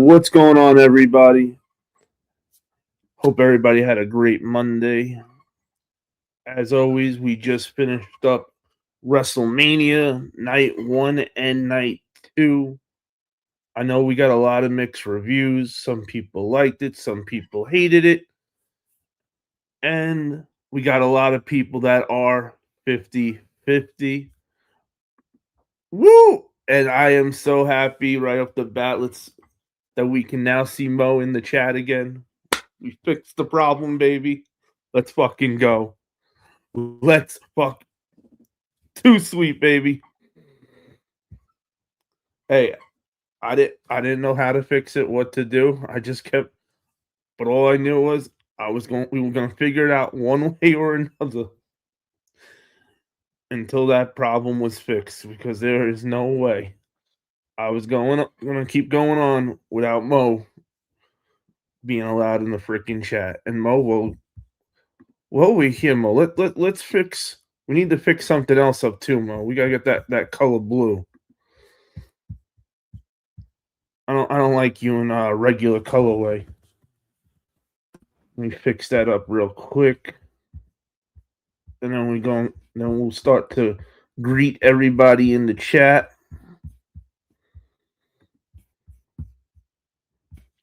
What's going on, everybody? Hope everybody had a great Monday. As always, we just finished up WrestleMania Night 1 and Night 2. I know we got a lot of mixed reviews. Some people liked it, some people hated it. And we got a lot of people that are 50-50. Woo! And I am so happy right off the bat that we can now see Mo in the chat again. We fixed the problem, baby. Let's fucking go. Let's fuck. Too sweet, baby. Hey, I didn't know how to fix it, what to do. I just kept, but all I knew was we were gonna figure it out one way or another until that problem was fixed, because there is no way I was gonna keep going on without Mo being allowed in the freaking chat. And Mo will we hear Mo. Let's fix. We need to fix something else up too, Mo. We gotta get that color blue. I don't like you in regular colorway. Let me fix that up real quick, and then we'll start to greet everybody in the chat.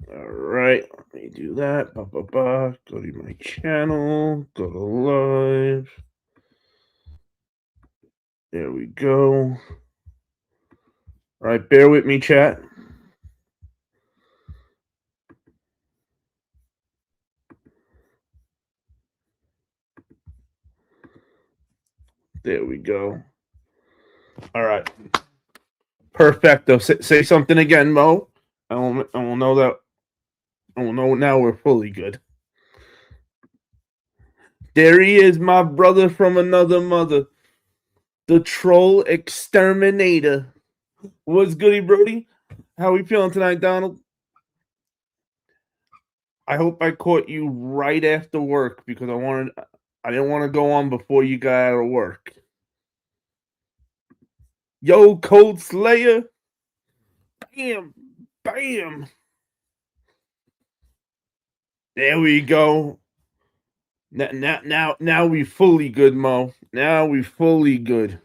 All right, let me do that. Go to my channel. Go to live. There we go. All right, bear with me, chat. There we go. All right. Perfecto. Say something again, Mo. I will know that. I will know now we're fully good. There he is, my brother from another mother. The troll exterminator. What's goody, Brody? How we feeling tonight, Donald? I hope I caught you right after work, because I didn't want to go on before you got out of work. Yo, Cold Slayer. Bam. Bam. There we go. Now we fully good, Mo. Now we fully good.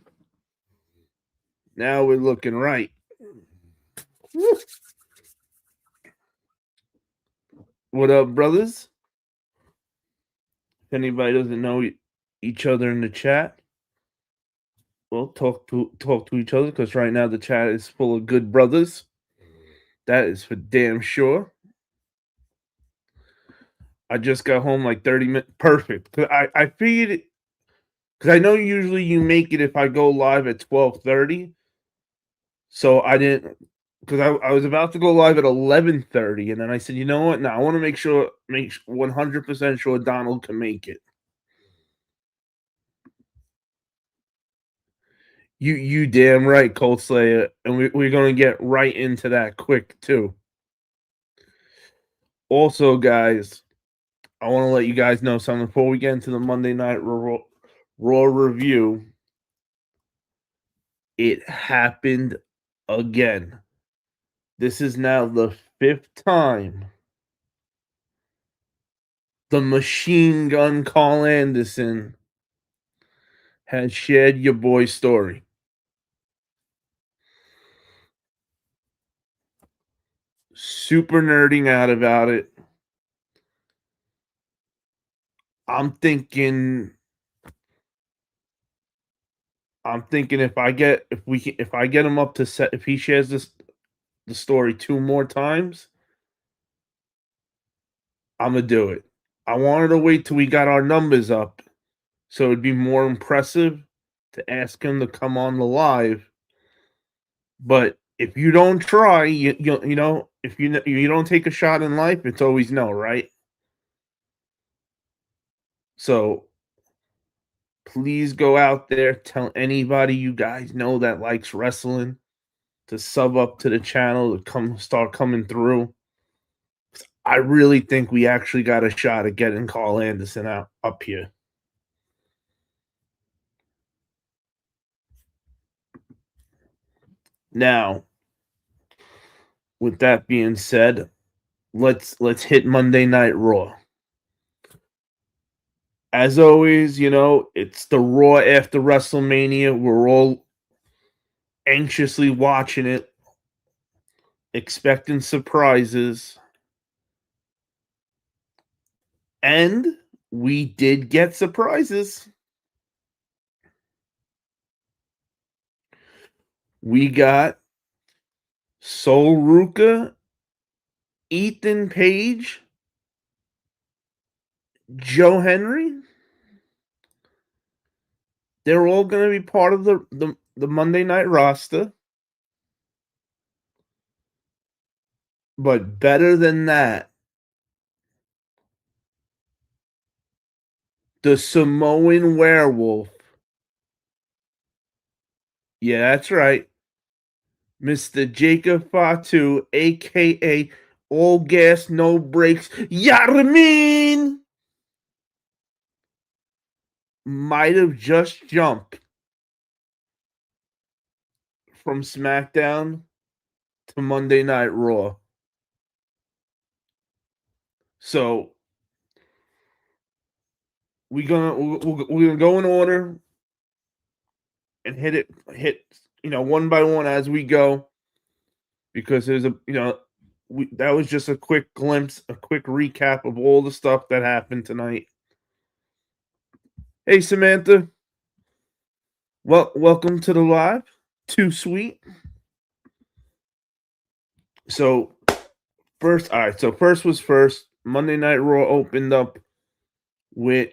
Now we're looking right. Woo. What up, brothers? If anybody doesn't know each other in the chat, well, talk to each other, because right now the chat is full of good brothers. That is for damn sure. I just got home like 30 minutes. Perfect. I figured it, because I know usually you make it if I go live at 12:30. So I didn't, because I was about to go live at 11:30, and then I said, you know what? Now I want to make 100% sure Donald can make it. You damn right, Cold Slayer, and we're gonna get right into that quick too. Also, guys, I want to let you guys know something before we get into the Monday Night Raw review. It happened again. This is now the 5th time the Machine Gun Carl Anderson has shared your boy's story. Super nerding out about it. I'm thinking if I get him up to set, if he shares the story 2 more times, I'm gonna do it. I wanted to wait till we got our numbers up, so it'd be more impressive to ask him to come on the live. But if you don't try, you know, if you don't take a shot in life, it's always no, right? So please go out there, tell anybody you guys know that likes wrestling to sub up to the channel, to start coming through. I really think we actually got a shot at getting Carl Anderson up here. Now, with that being said, let's hit Monday Night Raw. As always, it's the Raw after WrestleMania. We're all anxiously watching it, expecting surprises. And we did get surprises. We got Sol Ruka, Ethan Page, Joe Henry. They're all going to be part of the Monday Night roster. But better than that, the Samoan Werewolf. Yeah, that's right. Mr. Jacob Fatu, a.k.a. All Gas, No Brakes, Yarmin, might have just jumped from SmackDown to Monday Night Raw. So we're gonna go in order and hit one by one as we go, because there's that was just a quick glimpse, a quick recap of all the stuff that happened tonight. Hey Samantha, welcome to the live. Too sweet. So first, all right. So first was first. Monday Night Raw opened up with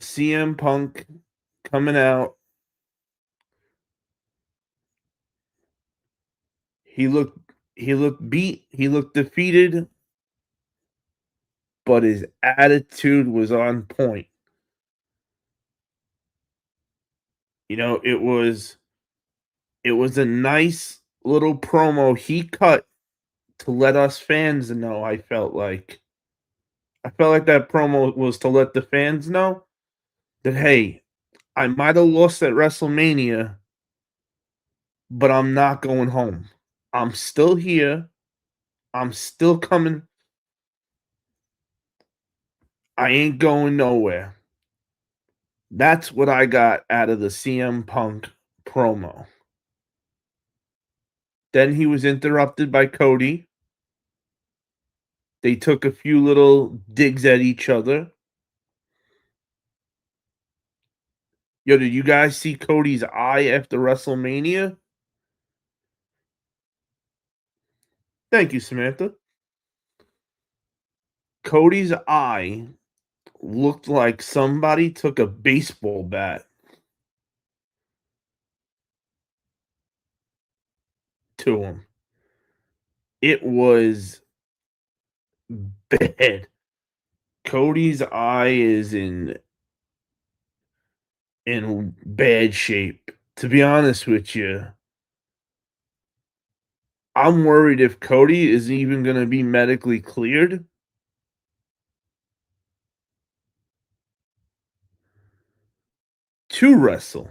CM Punk coming out. He looked beat. He looked defeated, but his attitude was on point. It was a nice little promo he cut to let us fans know. I felt like that promo was to let the fans know that, hey, I might have lost at WrestleMania, but I'm not going home. I'm still here. I'm still coming. I ain't going nowhere. That's what I got out of the CM Punk promo. Then he was interrupted by Cody. They took a few little digs at each other. Yo, did you guys see Cody's eye after WrestleMania? Thank you, Samantha. Cody's eye looked like somebody took a baseball bat to him. It was bad. Cody's eye is in bad shape. To be honest with you, I'm worried if Cody is even going to be medically cleared to wrestle.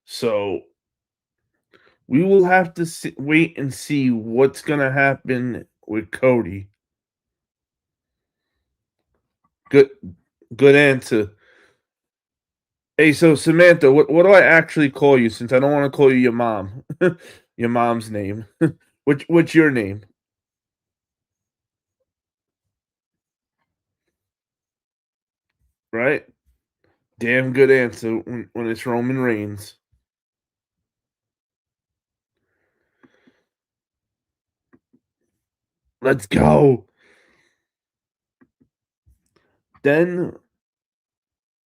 So we will have to wait and see what's going to happen with Cody. Good answer. Hey, so Samantha, what do I actually call you, since I don't want to call you your mom? Your mom's name. What's your name? Right? Damn good answer when it's Roman Reigns. Let's go. Then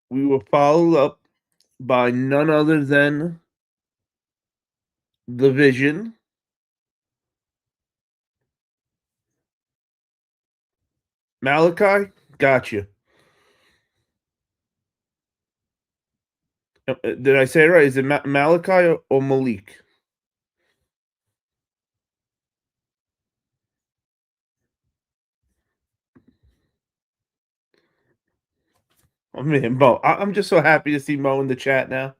we were followed up by none other than the Vision. Malachi? Gotcha. Did I say it right? Is it Malachi or Malik? Oh man, Mo. I'm just so happy to see Mo in the chat now.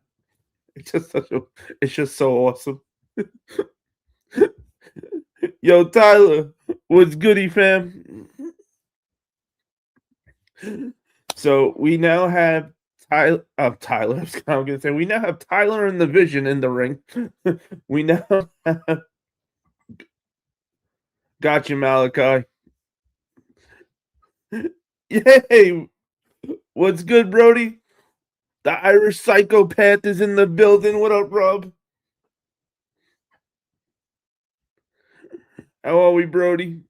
It's just such a it's just so awesome. Yo, Tyler, what's goody, fam? So we now have Tyler. I'm gonna say we now have Tyler and the Vision in the ring. We now have, got you, Malachi. Yay! What's good, Brody? The Irish psychopath is in the building. What up, Rob? How are we, Brody?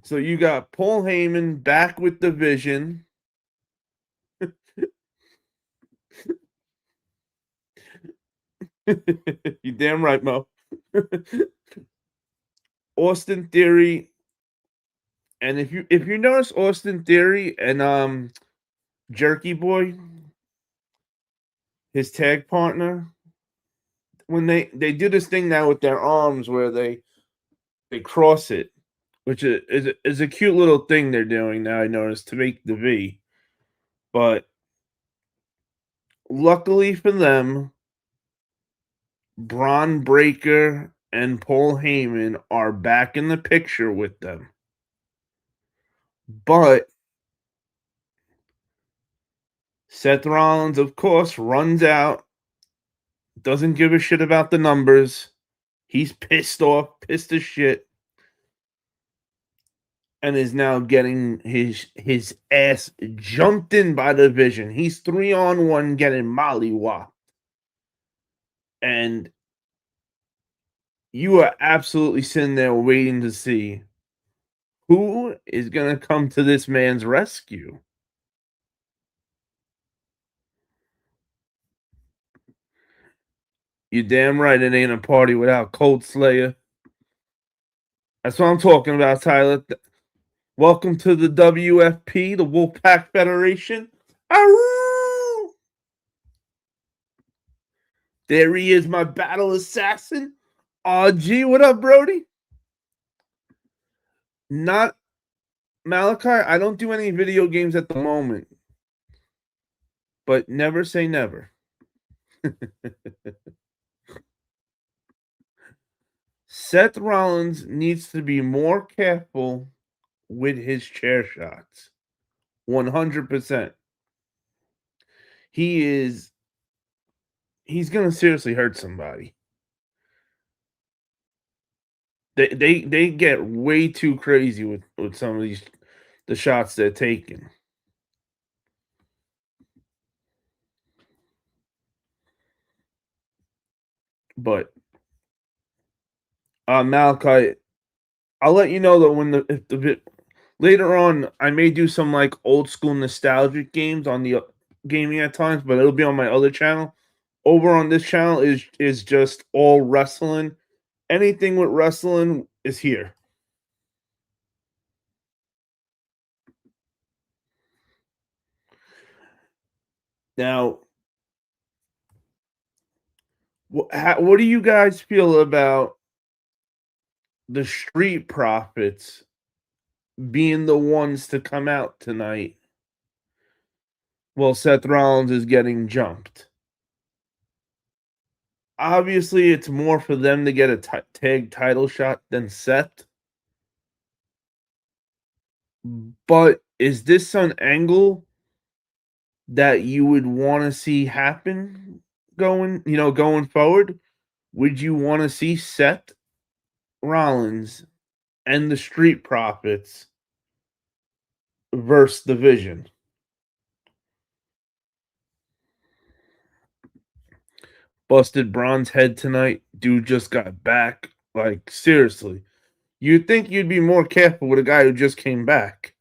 So you got Paul Heyman back with the Vision. You damn right, Mo. Austin Theory, and if you notice Austin Theory and Jerky Boy, his tag partner, when they do this thing now with their arms where they cross it, which is a cute little thing they're doing now. I noticed to make the V, but luckily for them, Braun Breaker and Paul Heyman are back in the picture with them. But Seth Rollins, of course, runs out, doesn't give a shit about the numbers. He's pissed off, pissed as shit, and is now getting his ass jumped in by the Vision. He's 3-on-1 getting mollywopped. And you are absolutely sitting there waiting to see who is going to come to this man's rescue. You damn right it ain't a party without Cold Slayer. That's what I'm talking about, Tyler. Welcome to the WFP, the Wolfpack Federation. Arroo! There he is, my battle assassin. Aw, gee, what up, Brody? Not Malachi. I don't do any video games at the moment, but never say never. Seth Rollins needs to be more careful with his chair shots. 100%. He's gonna seriously hurt somebody. They get way too crazy with some of the shots they're taking. But Malachi, I'll let you know that when later on I may do some like old school nostalgic games on the gaming at times, but it'll be on my other channel. Over on this channel is just all wrestling. Anything with wrestling is here. Now, what do you guys feel about the Street Profits being the ones to come out tonight while Seth Rollins is getting jumped? Obviously, it's more for them to get a tag title shot than Seth. But is this an angle that you would want to see happen going forward? Would you want to see Seth Rollins and the Street Profits versus the Vision? Busted Braun's head tonight. Dude just got back. Like, seriously. You'd think you'd be more careful with a guy who just came back.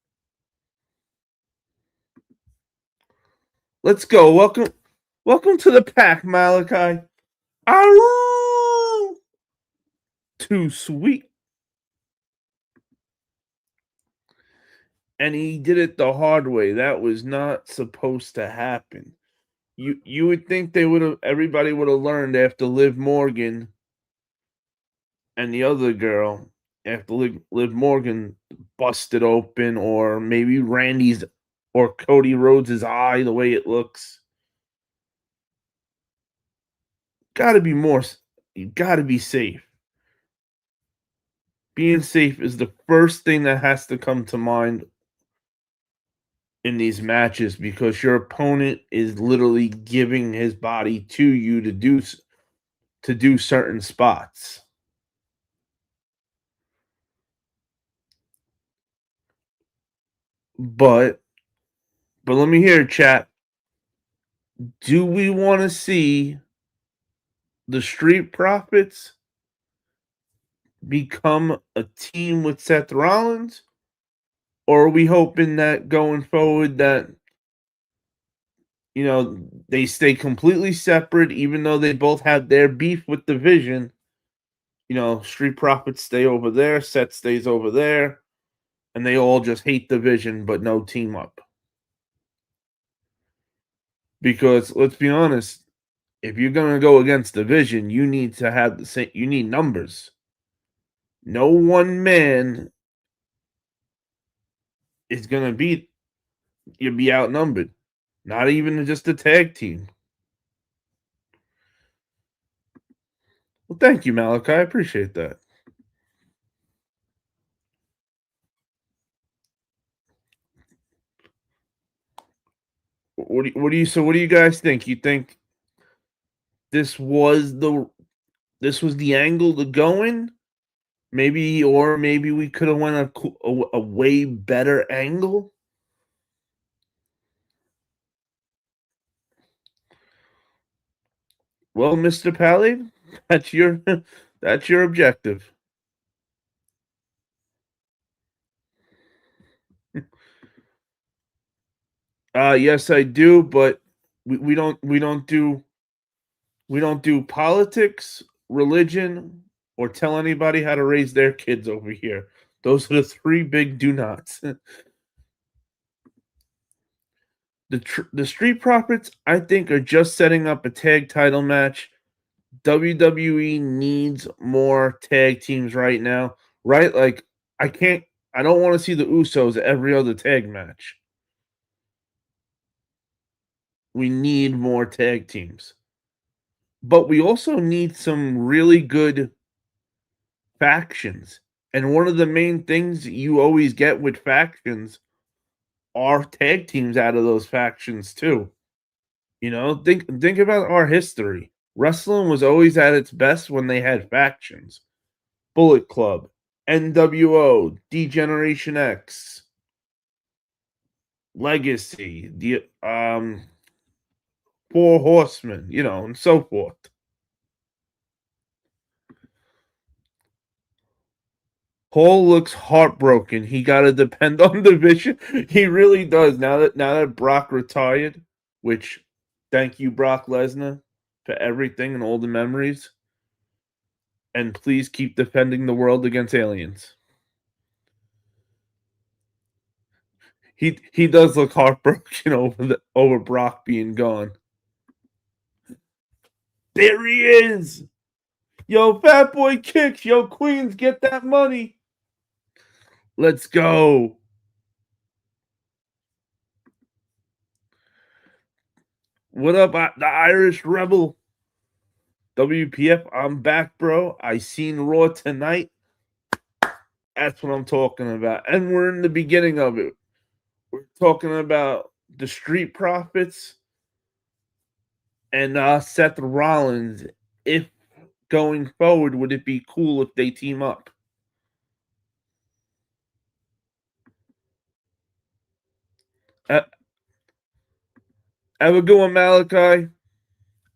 Let's go. Welcome to the pack, Malachi. Aroo! Too sweet. And he did it the hard way. That was not supposed to happen. You would think everybody would have learned after Liv Morgan and the other girl after Liv Morgan busted open, or maybe Randy's or Cody Rhodes' eye, the way it looks. Got to be more. You got to be safe. Being safe is the first thing that has to come to mind in these matches, because your opponent is literally giving his body to you to do certain spots. But let me hear, chat. Do we want to see the Street Profits become a team with Seth Rollins, or are we hoping that going forward that they stay completely separate, even though they both have their beef with the Vision? Street Profits stay over there, Seth stays over there, and they all just hate the Vision, but no team up. Because let's be honest, if you're gonna go against the Vision, you need to have the same. You need numbers. No one man is gonna beat. You'll be outnumbered. Not even just a tag team. Well, thank you, Malachi. I appreciate that. What do you guys think? You think this was the angle to go in? Maybe, or maybe we could have went a way better angle. Well, Mr. Pally, that's your that's your objective. Yes, I do, but we don't do politics, religion, or tell anybody how to raise their kids over here. Those are the three big do nots. The Street Profits, I think, are just setting up a tag title match. WWE needs more tag teams right now, right? Like, I don't want to see the Usos every other tag match. We need more tag teams. But we also need some really good factions. And one of the main things you always get with factions are tag teams out of those factions too. Think about our history. Wrestling was always at its best when they had factions. Bullet Club, NWO, D-Generation X, Legacy, the Four Horsemen, and so forth. Cole looks heartbroken. He got to depend on the Vision. He really does. Now that Brock retired, which, thank you, Brock Lesnar, for everything and all the memories. And please keep defending the world against aliens. He does look heartbroken over Brock being gone. There he is. Yo, Fat Boy kicks. Yo, Queens, get that money. Let's go. What up, the Irish Rebel? W.P.F, I'm back, bro. I seen Raw tonight. That's what I'm talking about. And we're in the beginning of it. We're talking about the Street Profits and Seth Rollins. If going forward, would it be cool if they team up? Have a good one, Malachi.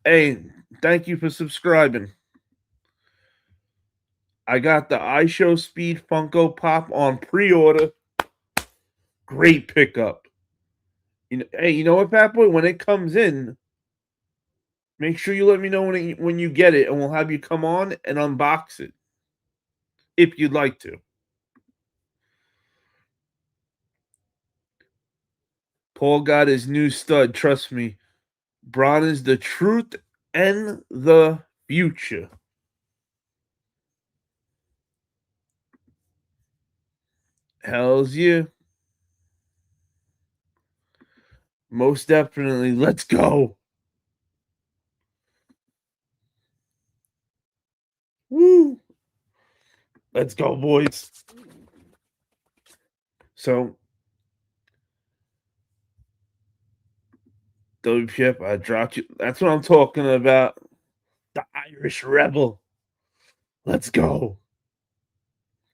Hey, thank you for subscribing. I got the iShow Speed Funko Pop on pre-order. Great pickup. Hey, you know what, Fat Boy? When it comes in, make sure you let me know when you get it, and we'll have you come on and unbox it if you'd like to. Paul got his new stud. Trust me. Braun is the truth and the future. Hells yeah. Most definitely. Let's go. Woo. Let's go, boys. So, WPF, I dropped you. That's what I'm talking about. The Irish Rebel. Let's go.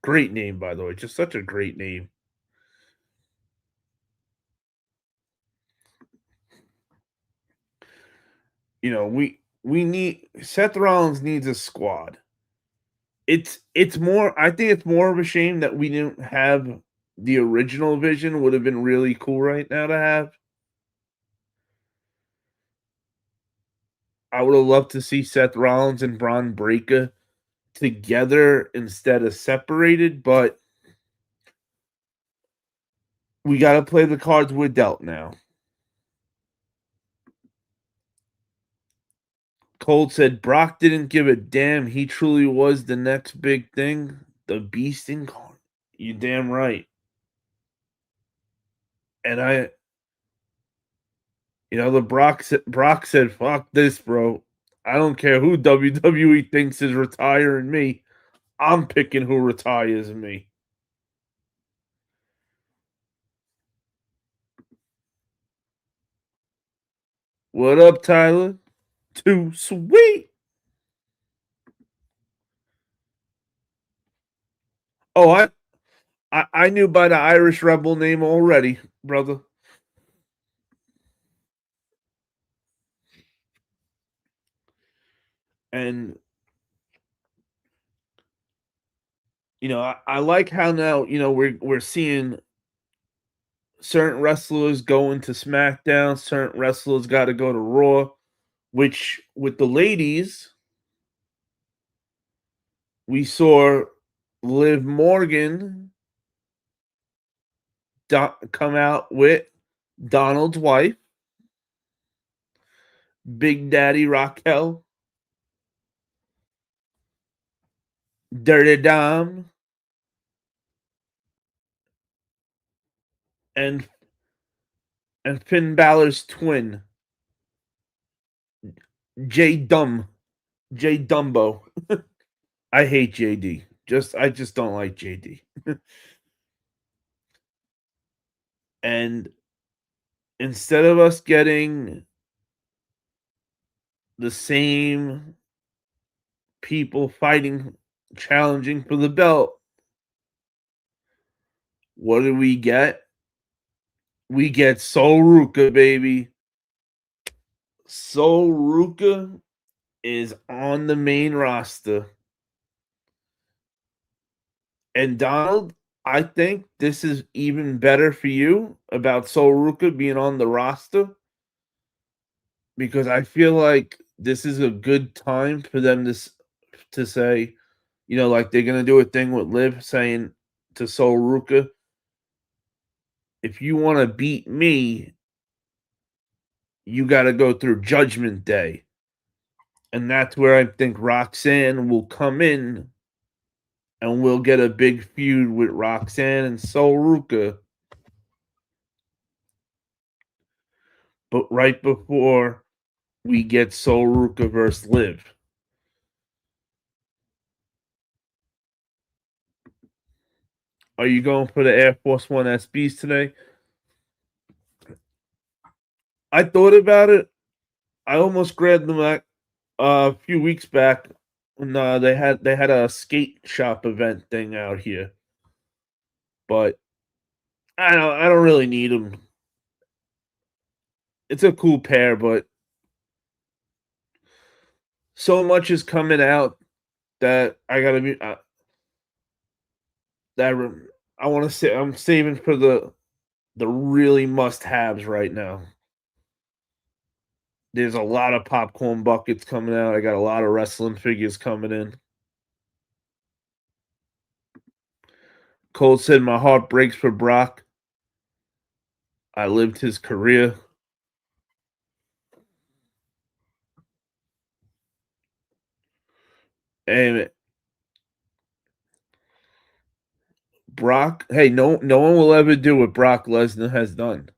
Great name, by the way. Just such a great name. You know, we need Seth Rollins needs a squad. It's more I think it's more of a shame that we didn't have the original Vision would have been really cool right now to have. I would have loved to see Seth Rollins and Braun Breaker together instead of separated, but we got to play the cards we're dealt now. Cole said Brock didn't give a damn. He truly was the next big thing. The beast incarnate. You damn right. And the Brock said, "Fuck this, bro. I don't care who WWE thinks is retiring me. I'm picking who retires me." What up, Tyler? Too sweet. Oh, I knew by the Irish Rebel name already, brother. And I like how now we're seeing certain wrestlers going to SmackDown, certain wrestlers got to go to Raw. Which with the ladies, we saw Liv Morgan come out with Donald's wife, Big Daddy Raquel, Dirty Dom, and Finn Balor's twin, J Dumb, J Dumbo. I hate JD. I just don't like JD. And instead of us getting the same people fighting, challenging for the belt, what do we get? We get Sol Ruka, baby. Sol Ruka is on the main roster. And Donald, I think this is even better for you about Sol Ruka being on the roster because I feel like this is a good time for them to say, like they're gonna do a thing with Liv saying to Sol Ruka, if you want to beat me, you got to go through Judgment Day. And that's where I think Roxanne will come in and we'll get a big feud with Roxanne and Sol Ruka. But right before we get Sol Ruka versus Liv. Are you going for the Air Force One SBs today? I thought about it. I almost grabbed them a few weeks back when they had a skate shop event thing out here, but I don't really need them. It's a cool pair, but so much is coming out that I gotta be that I want to say I'm saving for the really must haves right now. There's a lot of popcorn buckets coming out. I got a lot of wrestling figures coming in. Cole said, "My heart breaks for Brock. I lived his career." And Brock, hey, no one will ever do what Brock Lesnar has done.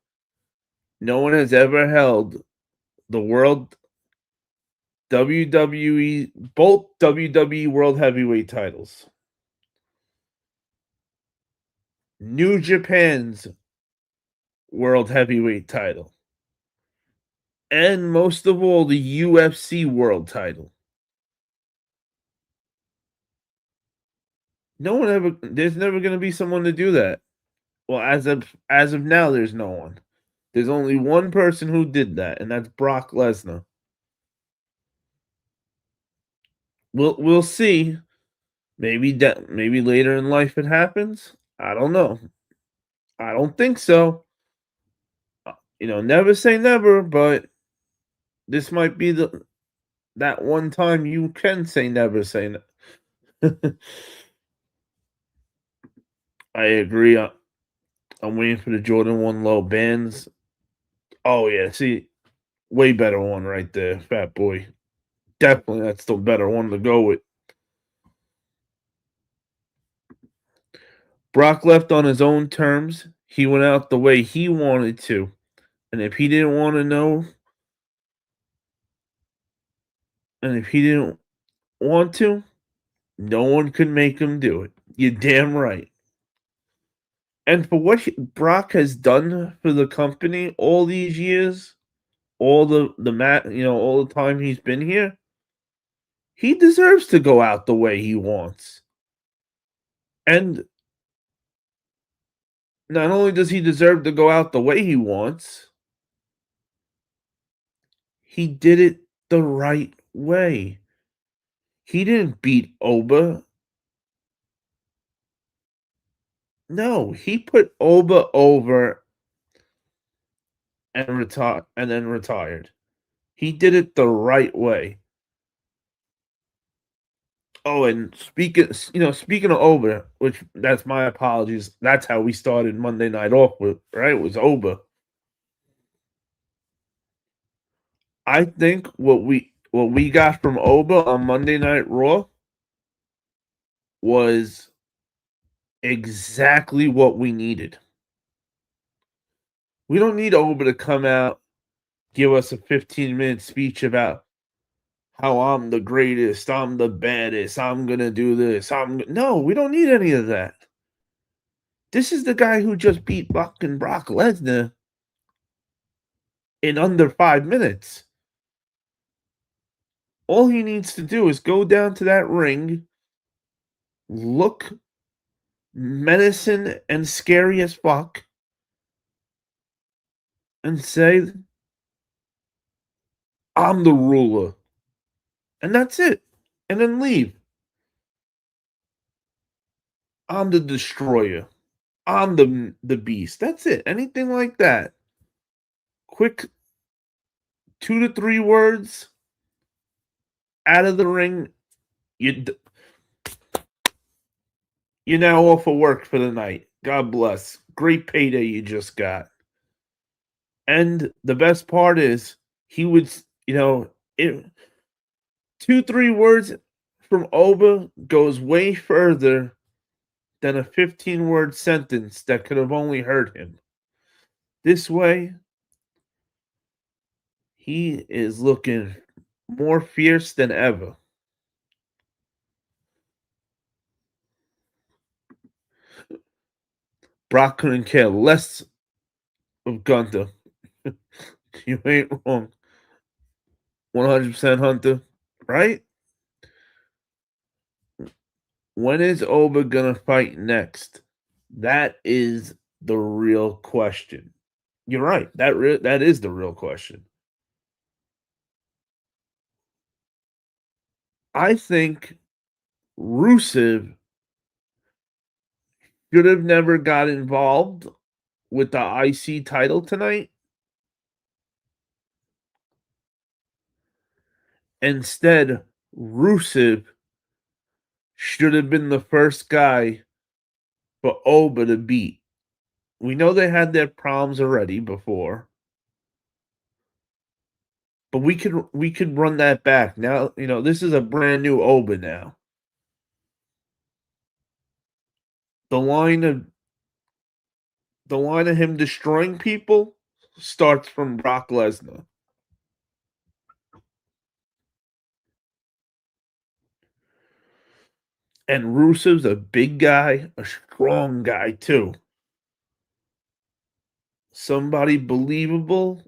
No one has ever held the world WWE, both WWE World Heavyweight titles, New Japan's World Heavyweight title, and most of all, the UFC World title. No one ever. There's never going to be someone to do that. Well, as of now, there's no one. There's only one person who did that, and that's Brock Lesnar. We'll see. Maybe later in life it happens. I don't know. I don't think so. Never say never, but this might be that one time you can say never say I agree. I'm waiting for the Jordan 1 low bands. Oh yeah, see, way better one right there, Fat Boy. Definitely, that's the better one to go with. Brock left on his own terms. He went out the way he wanted to. And if he didn't want to know, and if he didn't want to, no one could make him do it. You're damn right. And for what Brock has done for the company all these years, all all the time he's been here, he deserves to go out the way he wants. And not only does he deserve to go out the way he wants, he did it the right way. He didn't beat Oba. No, he put Oba over and then retired. He did it the right way. Oh, and speaking of Oba, which that's my apologies. That's how we started Monday Night off with, right? It was Oba. I think what we got from Oba on Monday Night Raw was exactly what we needed. We don't need Oba to come out, give us a 15-minute speech about how I'm the greatest, I'm the baddest, I'm gonna do this. No, we don't need any of that. This is the guy who just beat fucking Brock Lesnar in under 5 minutes. All he needs to do is go down to that ring, look menacing and scary as fuck, and say, I'm the ruler. And that's it. And then leave. I'm the destroyer. I'm the beast. That's it. Anything like that. Quick 2 to 3 words out of the ring. You're now off of work for the night. God bless. Great payday you just got. And the best part is he would, 2 3 words from Oba goes way further than a 15-word sentence that could have only hurt him. This way, he is looking more fierce than ever. Brock couldn't care less of Gunther. You ain't wrong. 100% Hunter, right? When is Oba gonna fight next? That is the real question. You're right. That is the real question. I think Rusev should have never got involved with the IC title tonight. Instead, Rusev should have been the first guy for Oba to beat. We know they had their problems already before, but we could run that back. Now, this is a brand new Oba now. The line of him destroying people starts from Brock Lesnar. And Rusev's a big guy, a strong guy too. Somebody believable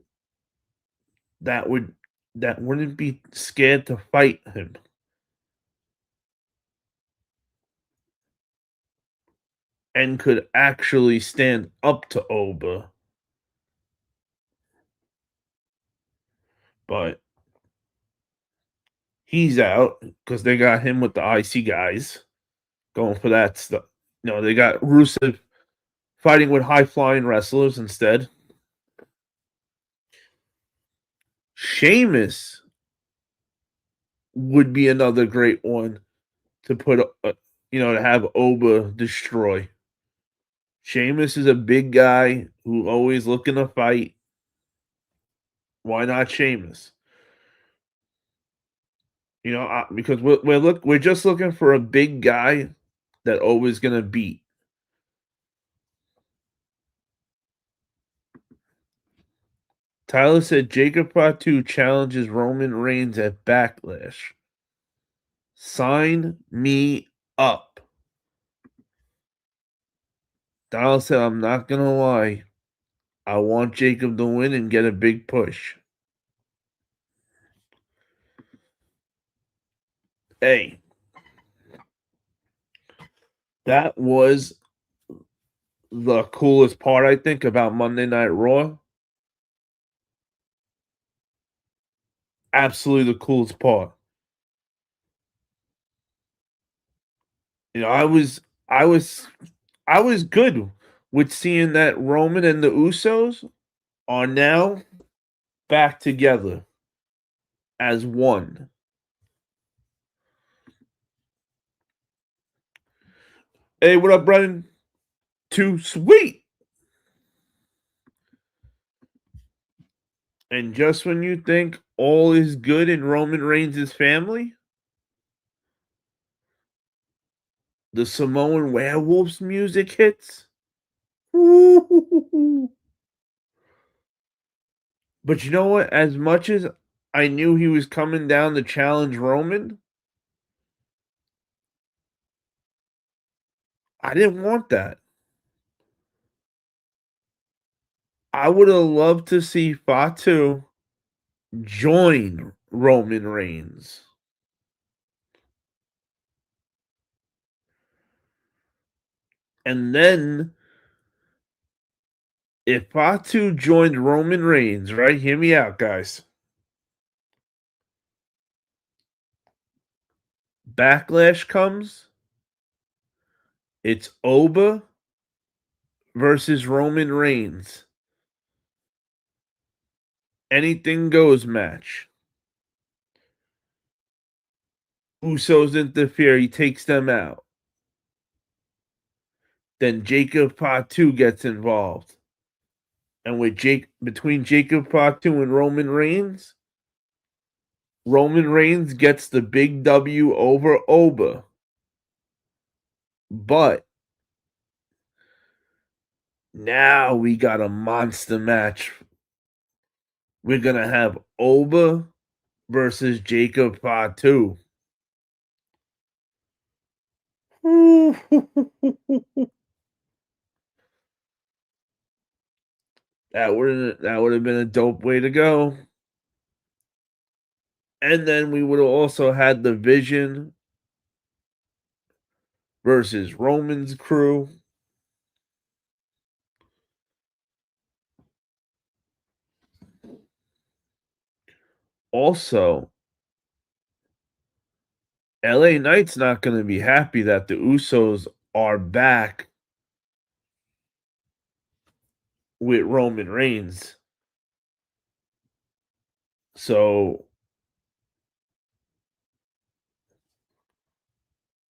that wouldn't be scared to fight him. And could actually stand up to Oba. But he's out because they got him with the IC guys going for that stuff. No, they got Rusev fighting with high flying wrestlers instead. Sheamus would be another great one to put, to have Oba destroy. Sheamus is a big guy who always looking to fight. Why not Sheamus? Because we're just looking for a big guy that Oba's gonna beat. Tyler said Jacob Fatu challenges Roman Reigns at Backlash. Sign me up. Tyler said, I'm not going to lie. I want Jacob to win and get a big push. Hey, that was the coolest part, I think, about Monday Night Raw. Absolutely the coolest part. I was good with seeing that Roman and the Usos are now back together as one. Hey, what up, Brennan? Too sweet. And just when you think all is good in Roman Reigns' family, the Samoan werewolves music hits. But you know what? As much as I knew he was coming down to challenge Roman, I didn't want that. I would have loved to see Fatu join Roman Reigns. And then if Fatu joined Roman Reigns, right? Hear me out, guys. Backlash comes. It's Oba versus Roman Reigns. Anything goes match. Usos interfere. He takes them out. Then Jacob Fatu gets involved. And between Jacob Fatu and Roman Reigns gets the big W over Oba. But now we got a monster match. We're going to have Oba versus Jacob Fatu. That would have been a dope way to go. And then we would have also had the Vision versus Roman's crew. Also, LA Knight's not going to be happy that the Usos are back with Roman Reigns. So,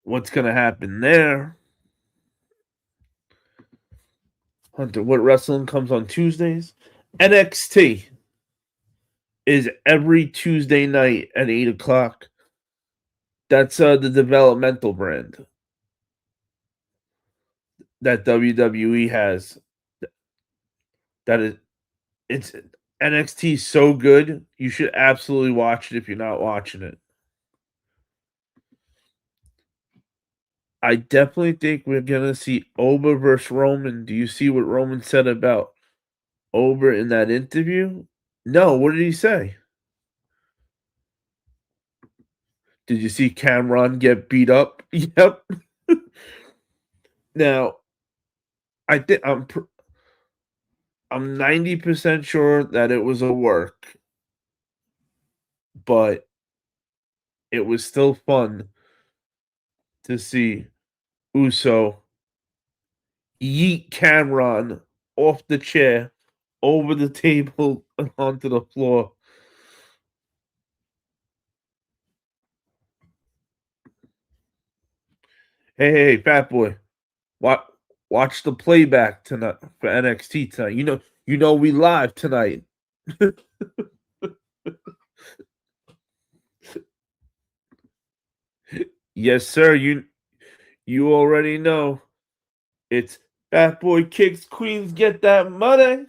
what's going to happen there? Hunter, what wrestling comes on Tuesdays? NXT is every Tuesday night at 8 o'clock. That's the developmental brand. that WWE has. That is, it's NXT so good. You should absolutely watch it if you're not watching it. I definitely think we're gonna see Oba versus Roman. Do you see what Roman said about Oba in that interview? No, what did he say? Did you see Cameron get beat up? Yep. Now, I think I'm 90% sure that it was a work, but it was still fun to see Uso yeet Cameron off the chair, over the table, and onto the floor. Hey, fat boy, watch watch the playback tonight for NXT tonight. You know we live tonight. Yes, sir. You already know. It's Fat Boy Kicks Queens Get That Money.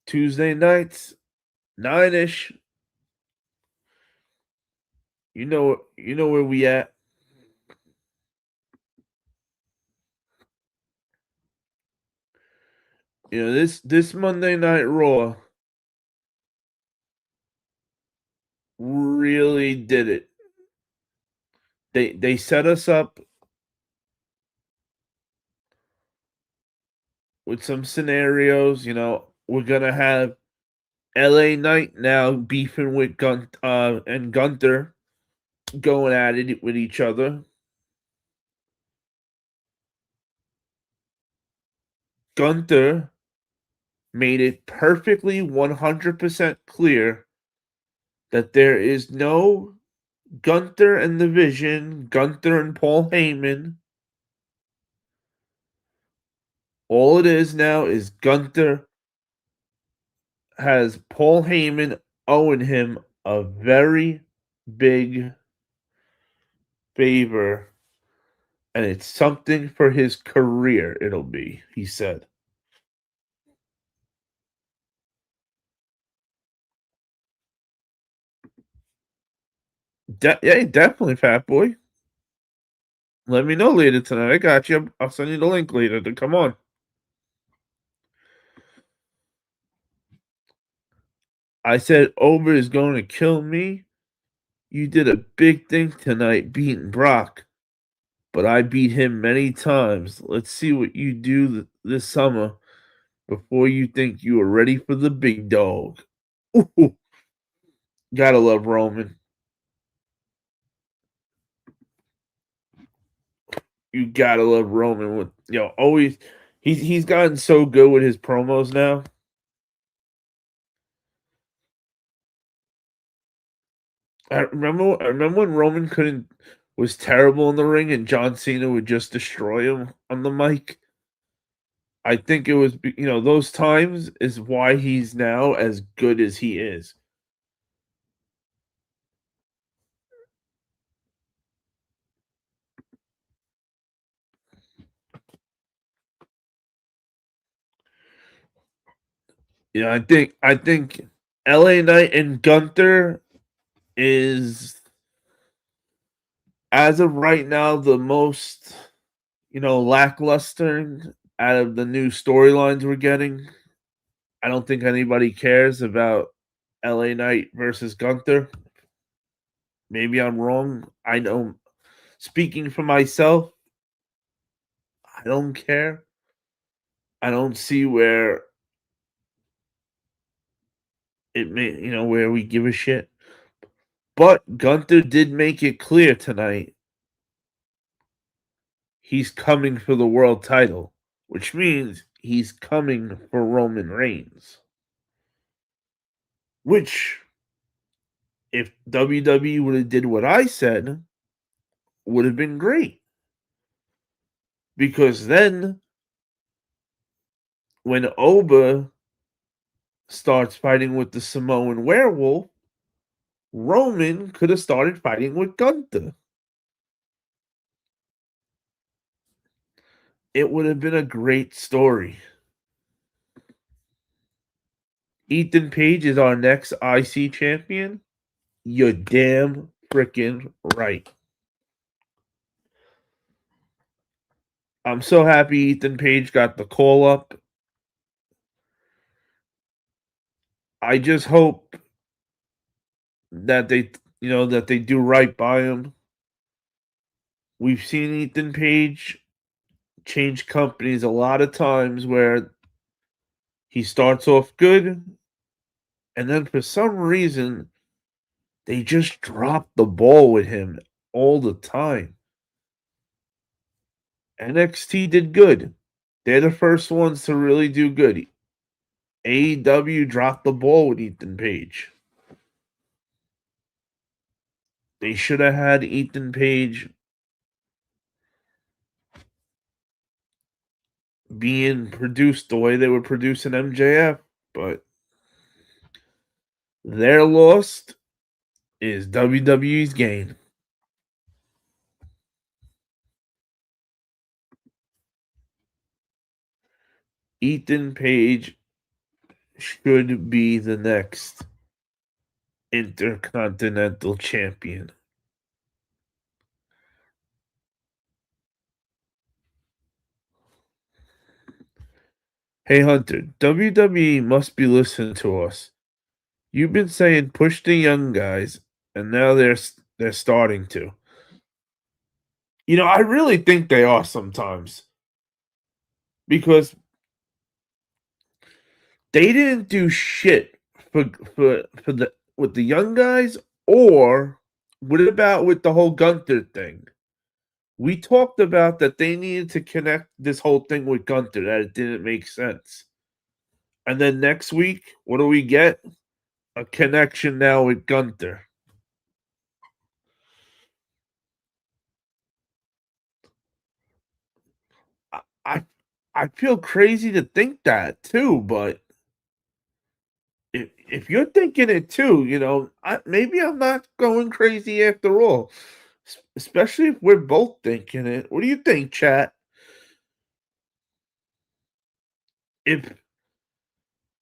Tuesday nights, 9ish. You know where we at. This Monday Night Raw really did it. They set us up with some scenarios. We're gonna have LA Knight now beefing with and Gunther going at it with each other. Gunther made it perfectly 100% clear that there is no Gunther and the Vision, Gunther and Paul Heyman. All it is now is Gunther has Paul Heyman owing him a very big favor, and it's something for his career, it'll be, he said. Yeah, definitely, Fat Boy. Let me know later tonight. I got you. I'll send you the link later to come on. I said Ober is going to kill me. You did a big thing tonight beating Brock, but I beat him many times. Let's see what you do this summer before you think you are ready for the big dog. Ooh, gotta love Roman. You gotta love Roman with always he's gotten so good with his promos now. I remember when Roman couldn't was terrible in the ring and John Cena would just destroy him on the mic. I think it was those times is why he's now as good as he is. I think LA Knight and Gunther is as of right now the most lackluster out of the new storylines we're getting. I don't think anybody cares about LA Knight versus Gunther. Maybe I'm wrong. I know speaking for myself, I don't care. I don't see where it may where we give a shit. But Gunther did make it clear tonight he's coming for the world title, which means he's coming for Roman Reigns. Which, if WWE would have did what I said, would have been great. Because then, when Oba starts fighting with the Samoan werewolf, Roman could have started fighting with Gunther. it would have been a great story. Ethan Page is our next IC champion. You're damn freaking right. I'm so happy Ethan Page got the call up. I just hope that they do right by him. We've seen Ethan Page change companies a lot of times where he starts off good and then for some reason they just drop the ball with him all the time. NXT did good. They're the first ones to really do good. AEW dropped the ball with Ethan Page. They should have had Ethan Page being produced the way they were producing MJF, but their loss is WWE's gain. Ethan Page should be the next Intercontinental Champion. Hey Hunter, WWE must be listening to us. You've been saying push the young guys, and now they're starting to. I really think they are sometimes because they didn't do shit for the with the young guys. Or what about with the whole Gunther thing? We talked about that they needed to connect this whole thing with Gunther, that it didn't make sense. And then next week, what do we get? A connection now with Gunther. I I feel crazy to think that too, but if you're thinking it too, maybe I'm not going crazy after all. Especially if we're both thinking it. What do you think, chat? If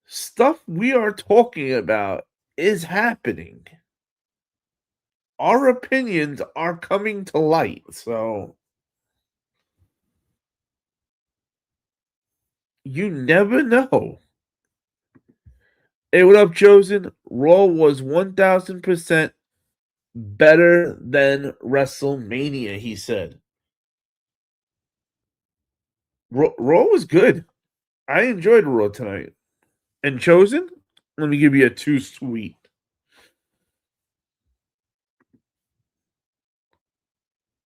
stuff we are talking about is happening, our opinions are coming to light. So you never know. Hey, what up, Chosen? Raw was 1000% better than WrestleMania, he said. Raw was good. I enjoyed Raw tonight. And Chosen, let me give you a too sweet.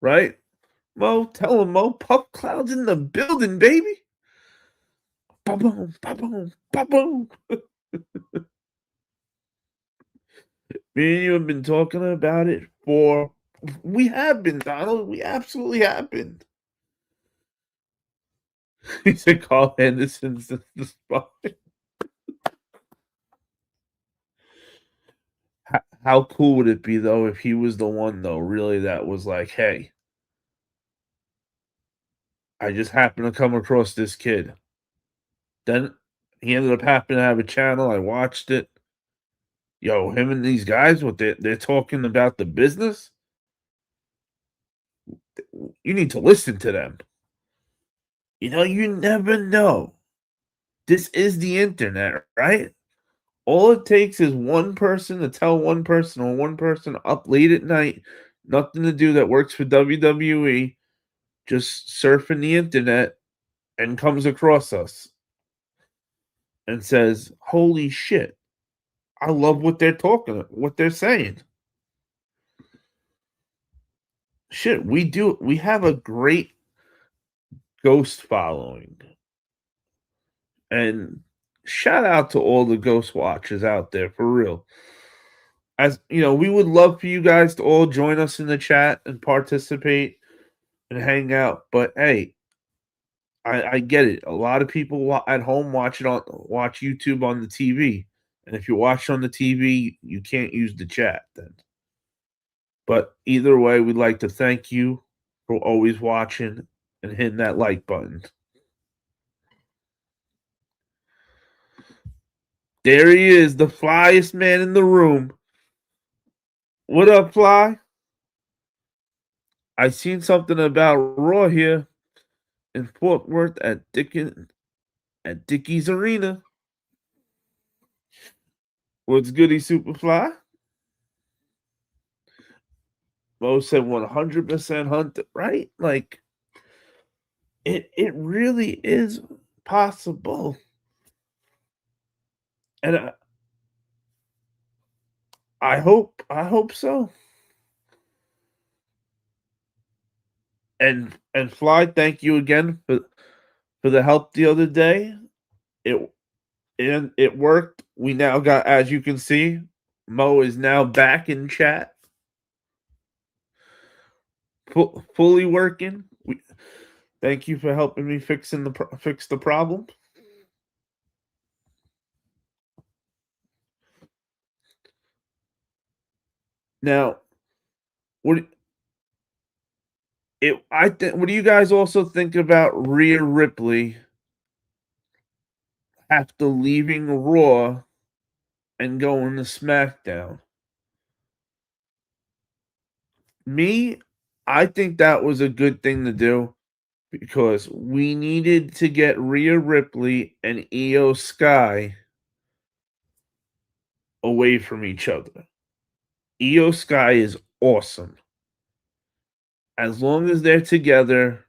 Right? Mo, tell him, Mo. Puff Cloud's in the building, baby. Ba-boom, ba-boom, ba-boom. Me and you have been talking about it for. We have been, Donald. We absolutely have been. He said Carl Anderson's the spot. How cool would it be, though, if he was the one, though, really, that was like, hey, I just happened to come across this kid. Then he ended up happening to have a channel. I watched it. Yo, him and these guys, what they're talking about the business. You need to listen to them. You never know. This is the internet, right? All it takes is one person to tell one person, or one person up late at night, nothing to do, that works for WWE, just surfing the internet, and comes across us and says, holy shit, I love what they're saying. Shit, we have a great ghost following. And shout out to all the ghost watchers out there, for real. As we would love for you guys to all join us in the chat and participate and hang out. But hey, I get it. A lot of people at home watch YouTube on the TV, and if you watch on the TV, you can't use the chat then. But either way, we'd like to thank you for always watching and hitting that like button. There he is, the flyest man in the room. What up, Fly? I seen something about Raw here in Fort Worth at Dickey's Arena. What's goody, Superfly? Mo said 100% Hunter, right? Like it really is possible, and I hope so. And Fly, thank you again for the help the other day. It it worked. We now got, as you can see, Mo is now back in chat, fully working. Thank you for helping me fix the problem. Now, what what do you guys also think about Rhea Ripley after leaving Raw and going to SmackDown? Me, I think that was a good thing to do because we needed to get Rhea Ripley and Io Sky away from each other. Io Sky is awesome. As long as they're together,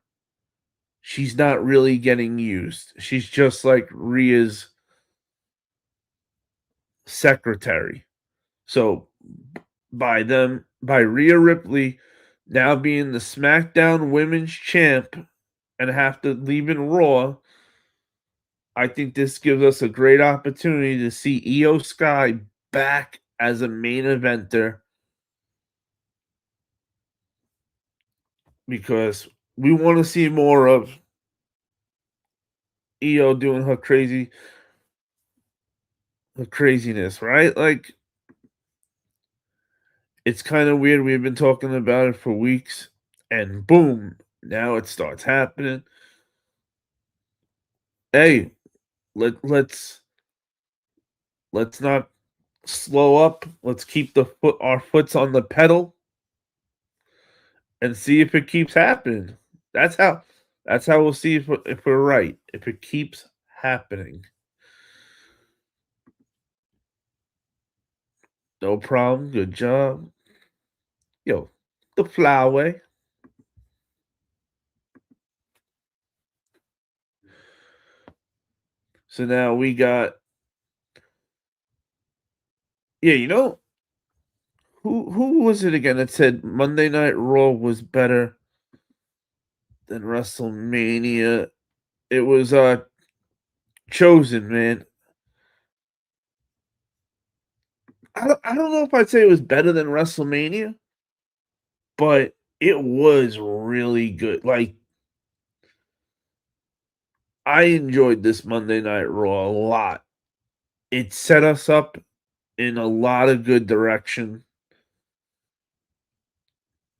she's not really getting used. She's just like Rhea's secretary. So by Rhea Ripley now being the SmackDown Women's Champ and have to leave in Raw, I think this gives us a great opportunity to see Io Sky back as a main eventer because we want to see more of Io doing her craziness, right? Like it's kind of weird. We've been talking about it for weeks, and boom, now it starts happening. Hey, let's not slow up. Let's keep our foots on the pedal and see if it keeps happening. That's how we'll see if we're right. If it keeps happening. No problem. Good job. Yo, the flyway. So now we got, yeah, who was it again that said Monday Night Raw was better than WrestleMania? It was Chosen, man. I don't know if I'd say it was better than WrestleMania, but it was really good. Like I enjoyed this Monday Night Raw a lot. It set us up in a lot of good direction.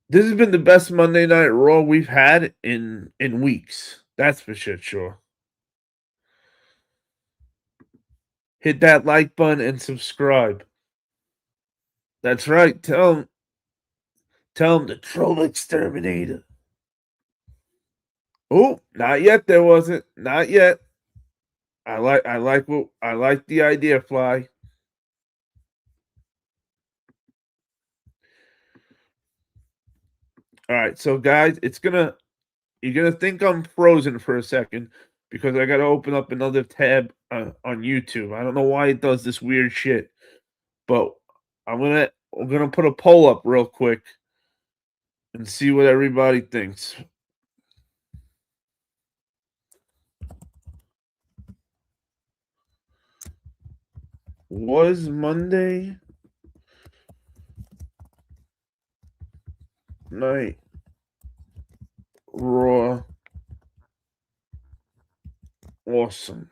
This has been the best Monday Night Raw we've had in weeks. That's for shit sure. Hit that like button and subscribe. That's right. Tell him the troll exterminator. Oh, not yet. There wasn't. Not yet. I like the idea, Fly. All right, so guys, you're gonna think I'm frozen for a second because I gotta open up another tab on YouTube. I don't know why it does this weird shit, but I'm gonna put a poll up real quick and see what everybody thinks. Was Monday Night Raw awesome?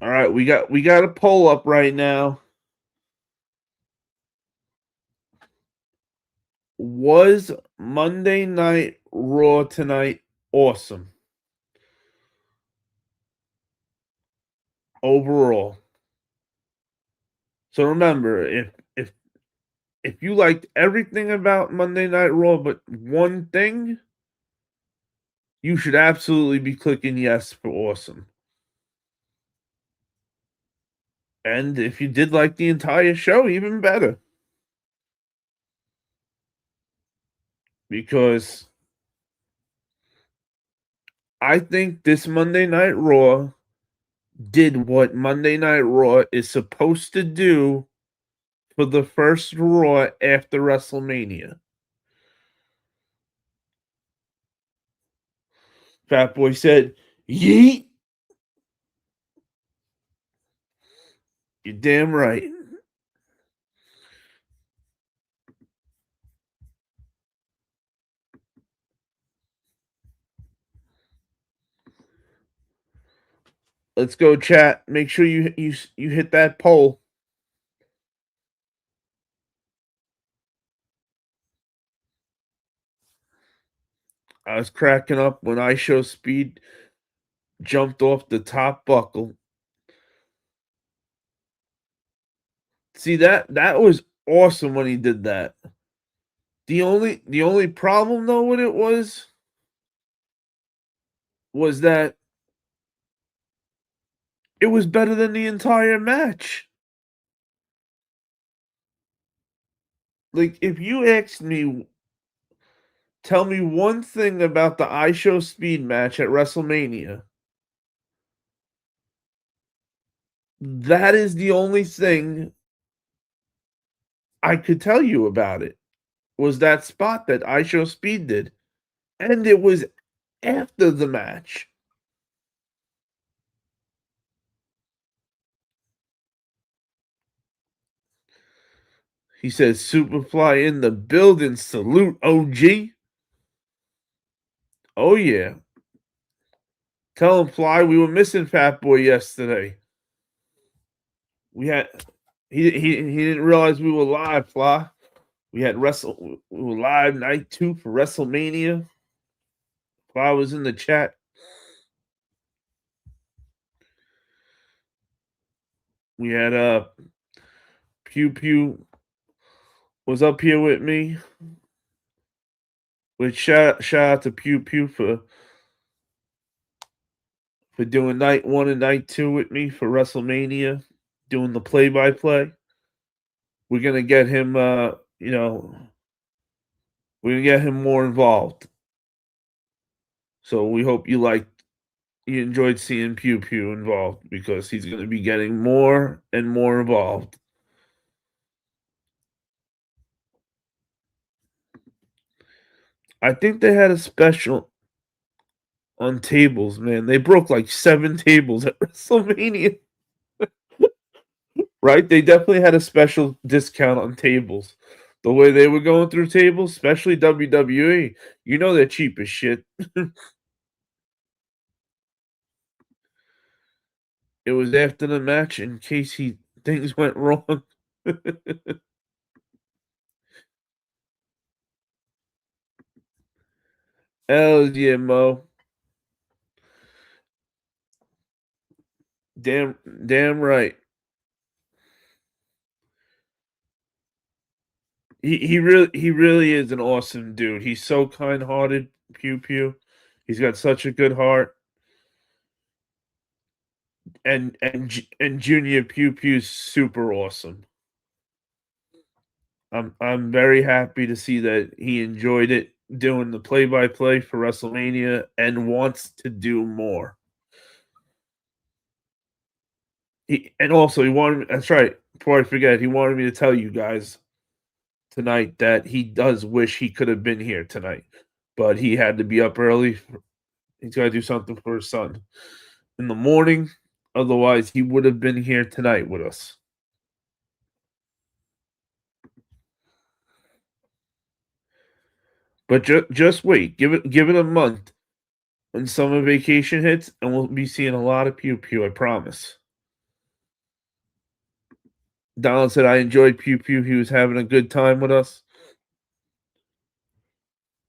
All right, we got a poll up right now. Was Monday Night Raw tonight awesome overall? So remember, if you liked everything about Monday Night Raw but one thing, you should absolutely be clicking yes for awesome. And if you did like the entire show, even better. Because I think this Monday Night Raw did what Monday Night Raw is supposed to do for the first Raw after WrestleMania. Fat Boy said, "Yeet." You're damn right. Let's go, chat. Make sure you hit that poll. I was cracking up when I Show Speed jumped off the top buckle. See that was awesome when he did that. The only problem though with it was that it was better than the entire match. Like if you asked me, tell me one thing about the I Show Speed match at WrestleMania, that is the only thing I could tell you about it. Was that spot that I Show Speed did. And it was after the match. He says, Superfly in the building. Salute, OG. Oh, yeah. Tell him, Fly, we were missing Fat Boy yesterday. We had he didn't realize we were live, Fly. We were live night 2 for WrestleMania. Fly was in the chat. We had Pew Pew was up here with me. Which shout out to Pew Pew for doing night 1 and night 2 with me for WrestleMania, doing the play-by-play. We're gonna get him, we're gonna get him more involved. So we hope you enjoyed seeing Pew Pew involved because he's gonna be getting more and more involved. I think they had a special on tables, man. They broke like 7 tables at WrestleMania. Right? They definitely had a special discount on tables. The way they were going through tables, especially WWE, you know they're cheap as shit. It was after the match in case things went wrong. Hell yeah, Mo. Damn right. He really is an awesome dude. He's so kind-hearted, Pew Pew. He's got such a good heart. And Junior Pew Pew's super awesome. I'm very happy to see that he enjoyed it doing the play-by-play for WrestleMania and wants to do more. And also he wanted that's right. Before I forget, he wanted me to tell you guys tonight that he does wish he could have been here tonight, but he had to be up early. He's got to do something for his son in the morning. Otherwise, he would have been here tonight with us. But just wait. Give it a month when summer vacation hits, and we'll be seeing a lot of Pew Pew. I promise. Donald said I enjoyed Pew Pew. He was having a good time with us.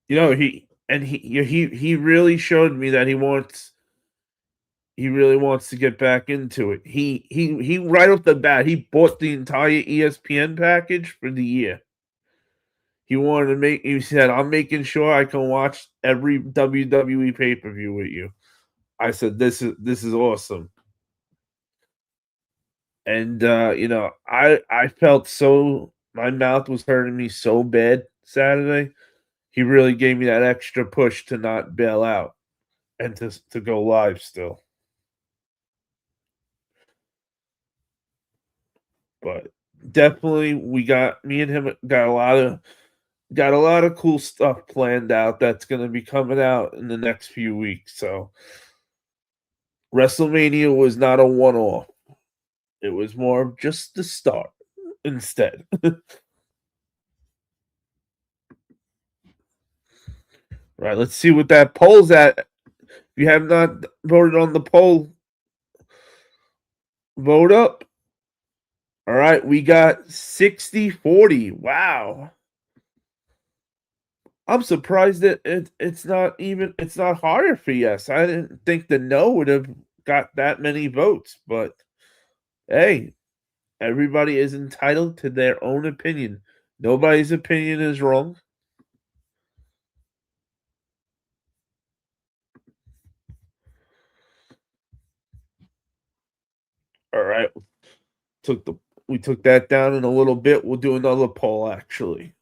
He really showed me that he really wants to get back into it. He right off the bat, he bought the entire ESPN package for the year. He said, "I'm making sure I can watch every WWE pay-per-view with you." I said, "This is awesome." And I felt so my mouth was hurting me so bad Saturday. He really gave me that extra push to not bail out and to go live still. But definitely we got me and him got a lot of cool stuff planned out that's going to be coming out in the next few weeks. So WrestleMania was not a one-off. It was more of just the start instead. Right, let's see what that poll's at. If you have not voted on the poll, vote up. All right, we got 60-40. Wow. I'm surprised that it's not higher for yes. I didn't think the no would have got that many votes, but hey, everybody is entitled to their own opinion. Nobody's opinion is wrong. All right. Took the we took that down in a little bit. We'll do another poll actually.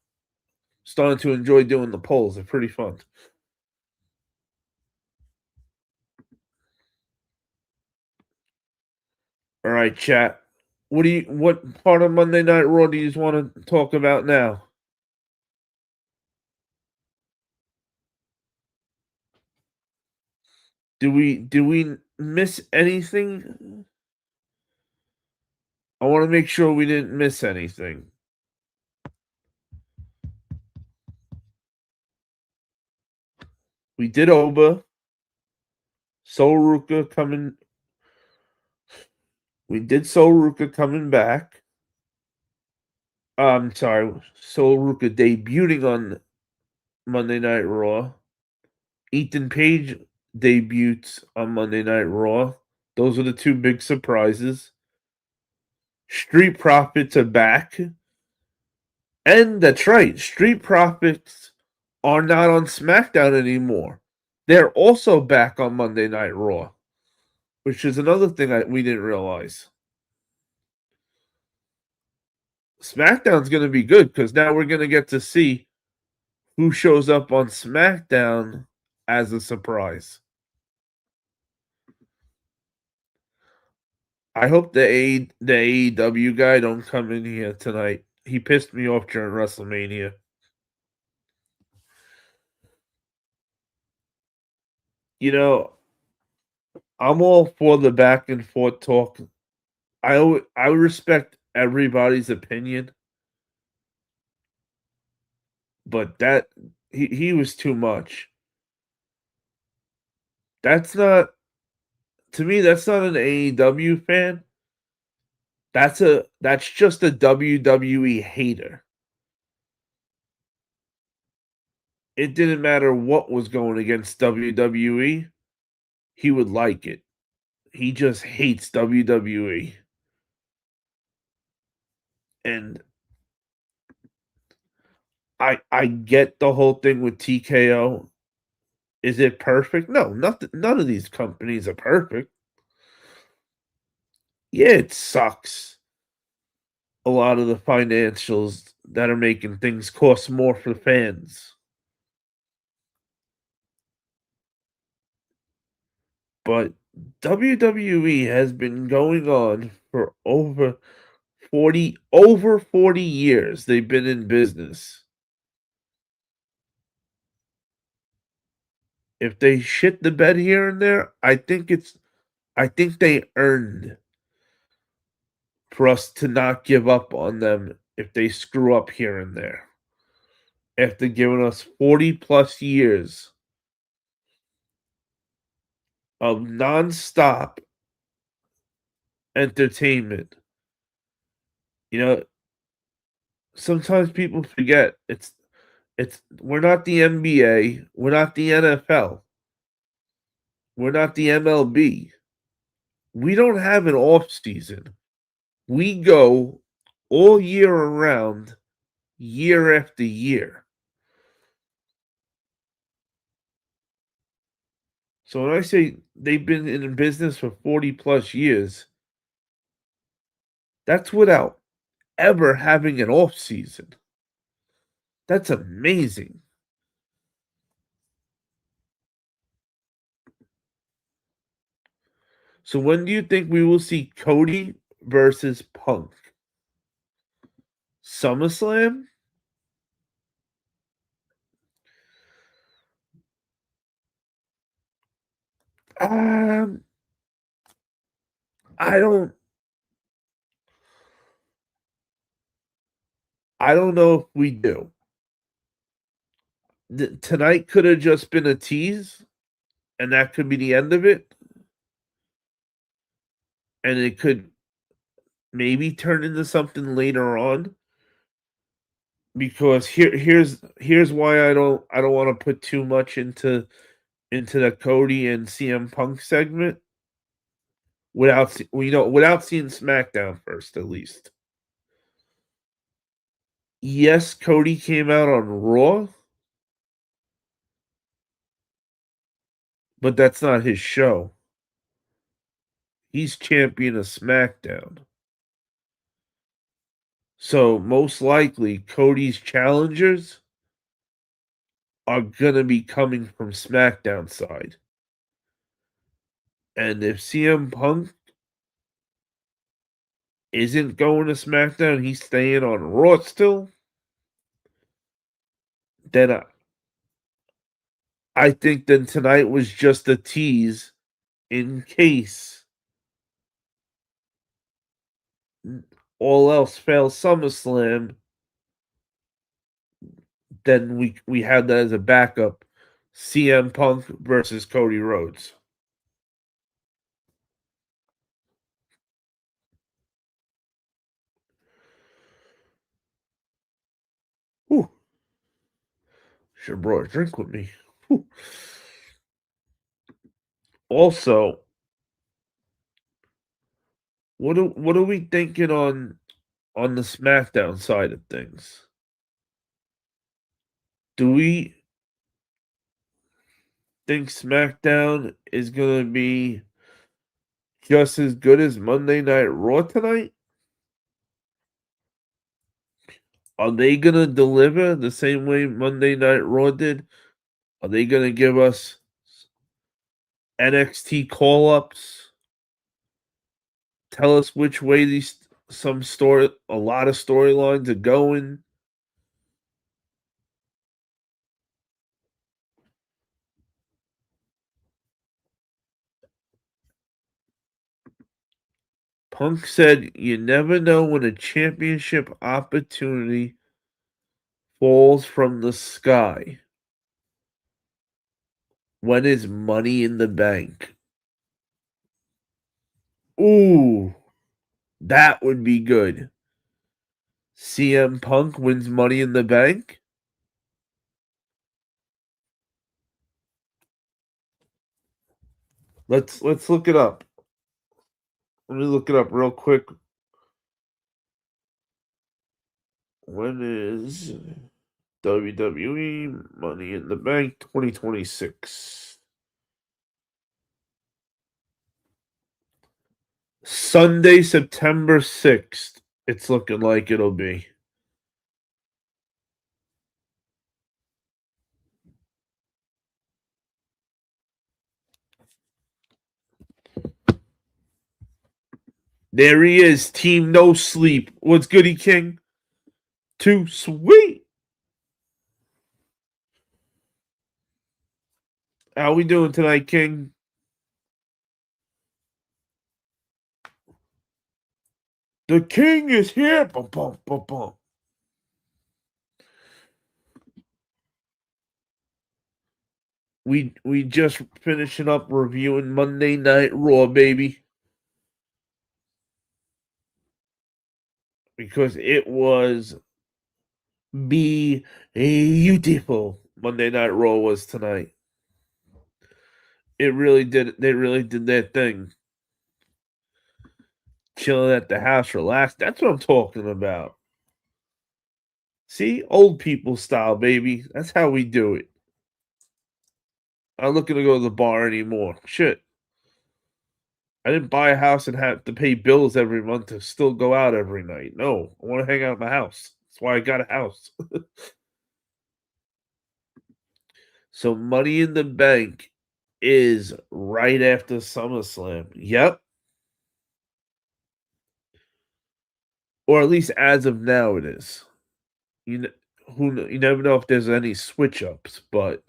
Starting to enjoy doing the polls. They're pretty fun. All right, chat. What part of Monday Night Raw do you just want to talk about now? Do we miss anything? I want to make sure we didn't miss anything. We did Oba. Sol Ruka coming. We did Sol Ruka coming back. I'm sorry, Sol Ruka debuting on Monday Night Raw. Ethan Page debuts on Monday Night Raw. Those are the two big surprises. Street Profits are back. And that's right, Street Profits are not on SmackDown anymore. They're also back on Monday Night Raw, which is another thing we didn't realize. SmackDown's going to be good because now we're going to get to see who shows up on SmackDown as a surprise. I hope the AEW guy don't come in here tonight. He pissed me off during WrestleMania. You know, I'm all for the back and forth talk. I respect everybody's opinion, but that he was too much. That's not to me. That's not an AEW fan. That's just a WWE hater. It didn't matter what was going against WWE. He would like it. He just hates WWE. And I get the whole thing with TKO. Is it perfect? No, nothing none of these companies are perfect. Yeah, it sucks. A lot of the financials that are making things cost more for fans. But WWE has been going on for over 40 years. They've been in business. If they shit the bed here and there, I think they earned for us to not give up on them if they screw up here and there. After giving us 40 plus years of nonstop entertainment. You know, sometimes people forget We're not the NBA, we're not the NFL, we're not the MLB. We don't have an off season. We go all year around, year after year. So when I say they've been in business for 40 plus years, that's without ever having an off season. That's amazing. So when do you think we will see Cody versus Punk? SummerSlam? Um, I don't I don't know if we do. Tonight could have just been a tease, and that could be the end of it. And it could maybe turn into something later on. Because here's why I don't want to put too much into the Cody and CM Punk segment without seeing SmackDown first at least. Yes, Cody came out on Raw, but that's not his show. He's champion of SmackDown. So most likely Cody's challengers are gonna be coming from SmackDown side. And if CM Punk isn't going to SmackDown, he's staying on Raw still, then I think then tonight was just a tease in case all else fails SummerSlam. Then we have that as a backup. CM Punk versus Cody Rhodes. Whew. Should have brought a drink with me. Whew. Also, what are we thinking on the SmackDown side of things? Do we think SmackDown is gonna be just as good as Monday Night Raw tonight? Are they gonna deliver the same way Monday Night Raw did? Are they gonna give us NXT call ups? Tell us which way a lot of storylines are going. Punk said, "You never know when a championship opportunity falls from the sky. When is Money in the Bank?" Ooh, that would be good. CM Punk wins Money in the Bank. Let's look it up. Let me look it up real quick. When is WWE Money in the Bank 2026? Sunday, September 6th. It's looking like it'll be. There he is, Team No Sleep. What's goody, King? Too sweet. How we doing tonight, King? The King is here. Bum, bum, bum, bum. We just finishing up reviewing Monday Night Raw, baby. Because it was beautiful Monday Night Raw was tonight. It really did. They really did their thing. Chilling at the house, relaxed. That's what I'm talking about. See, old people style, baby. That's how we do it. I'm not looking to go to the bar anymore. Shit. I didn't buy a house and have to pay bills every month to still go out every night. No, I want to hang out at my house. That's why I got a house. So Money in the Bank is right after SummerSlam. Yep. Or at least as of now it is. You you never know if there's any switch ups, but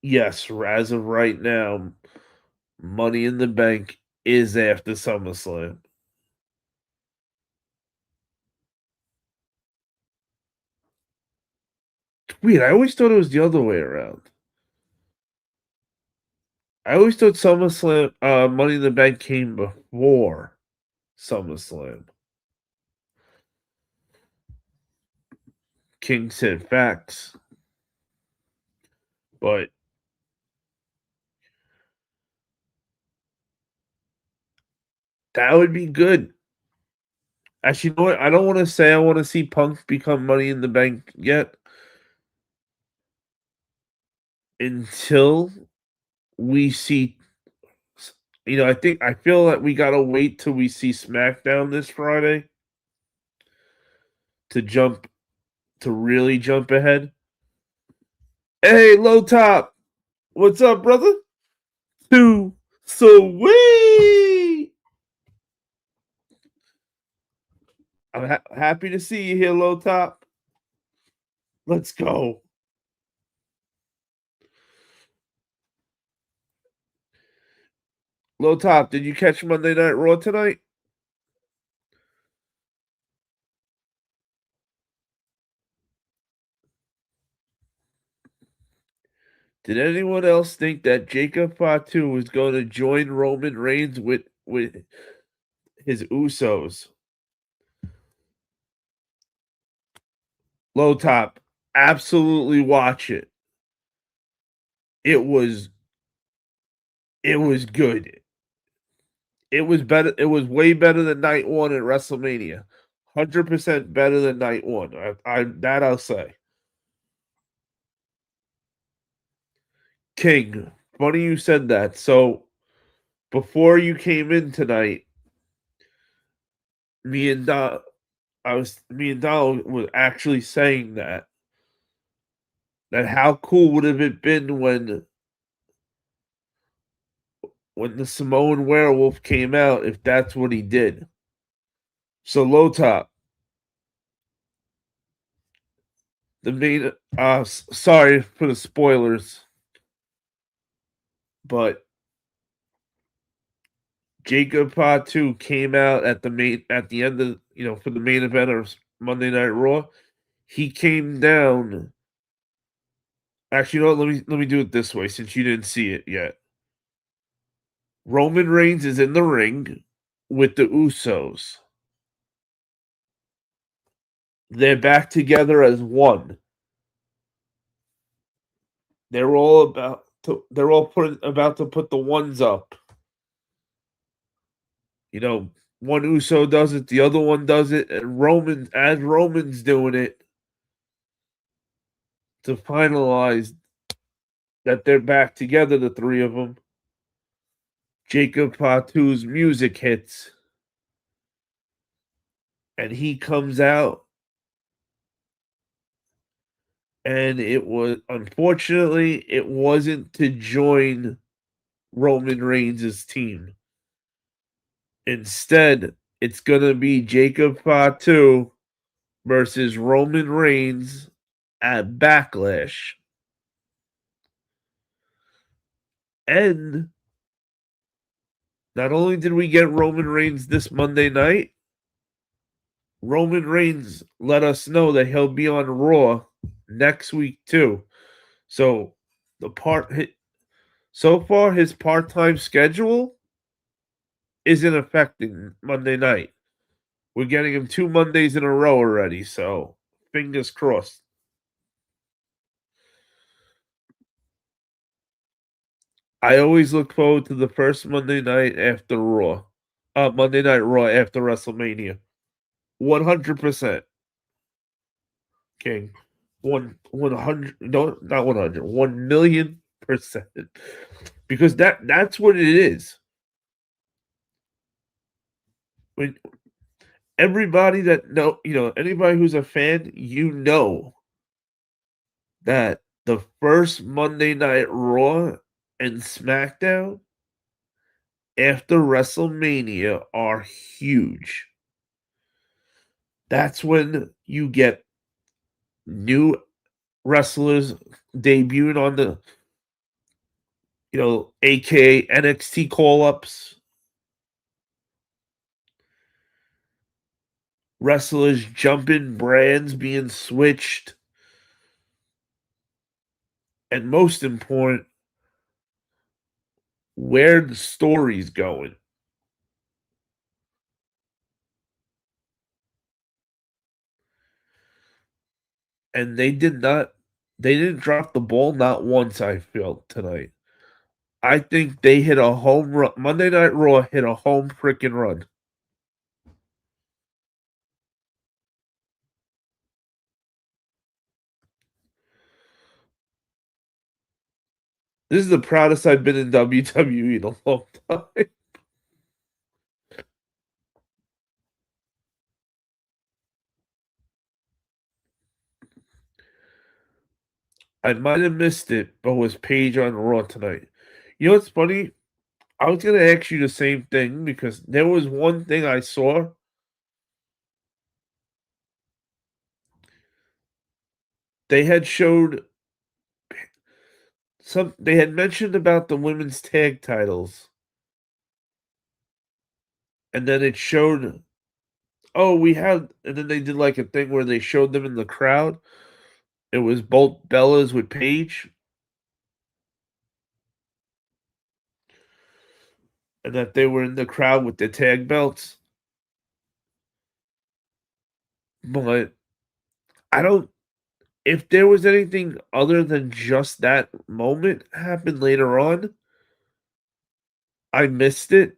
yes, as of right now, Money in the Bank is after SummerSlam. Weird. I always thought it was the other way around. I always thought SummerSlam, Money in the Bank came before SummerSlam. King said facts, but that would be good. Actually, you know what? I don't want to say I want to see Punk become Money in the Bank yet until we see. I feel like we gotta wait till we see SmackDown this Friday to really jump ahead. Hey, Low Top, what's up, brother? Too sweet. I'm happy to see you here, Low Top. Let's go. Low Top, did you catch Monday Night Raw tonight? Did anyone else think that Jacob Fatu was going to join Roman Reigns with his Usos? Low Top, absolutely watch it. It was good. It was better. It was way better than night one at WrestleMania. 100% better than night one. That I'll say. King, funny you said that. So before you came in tonight, me and Don, me and Donald was actually saying that how cool would have it been when the Samoan werewolf came out if that's what he did. So Low Top, the main sorry for the spoilers, but Jacob Fatu came out at the end of for the main event of Monday Night Raw. He came down. Actually, you know what? Let me do it this way since you didn't see it yet. Roman Reigns is in the ring with the Usos. They're back together as one. They're all about to put the ones up. One Uso does it, the other one does it, and Roman's doing it to finalize that they're back together, the three of them. Jacob Fatu's music hits, and he comes out, and unfortunately it wasn't to join Roman Reigns' team. Instead, it's gonna be Jacob Fatu versus Roman Reigns at Backlash. And not only did we get Roman Reigns this Monday night, Roman Reigns let us know that he'll be on Raw next week too. So so far his part-time schedule isn't affecting Monday night. We're getting him 2 Mondays in a row already, so fingers crossed. I always look forward to the first Monday night after Raw. Monday Night Raw after WrestleMania. 100%. King. 100, no, not 100, 1,000,000%. Because that's what it is. When everybody that anybody who's a fan, that the first Monday Night Raw and SmackDown after WrestleMania are huge. That's when you get new wrestlers debuting on the, aka NXT call ups, wrestlers jumping, brands being switched, and most important, where the story's going. And they didn't drop the ball not once, I felt, tonight. I think they hit a home run. Monday Night Raw hit a home freaking run. This is the proudest I've been in WWE in a long time. I might have missed it, but was Paige on Raw tonight? You know what's funny? I was gonna ask you the same thing because there was one thing I saw. They had showed they had mentioned about the women's tag titles, and then it showed, oh, we have, and then they did like a thing where they showed them in the crowd. It was both Bellas with Paige, and that they were in the crowd with the tag belts. But I don't, if there was anything other than just that moment happened later on, I missed it.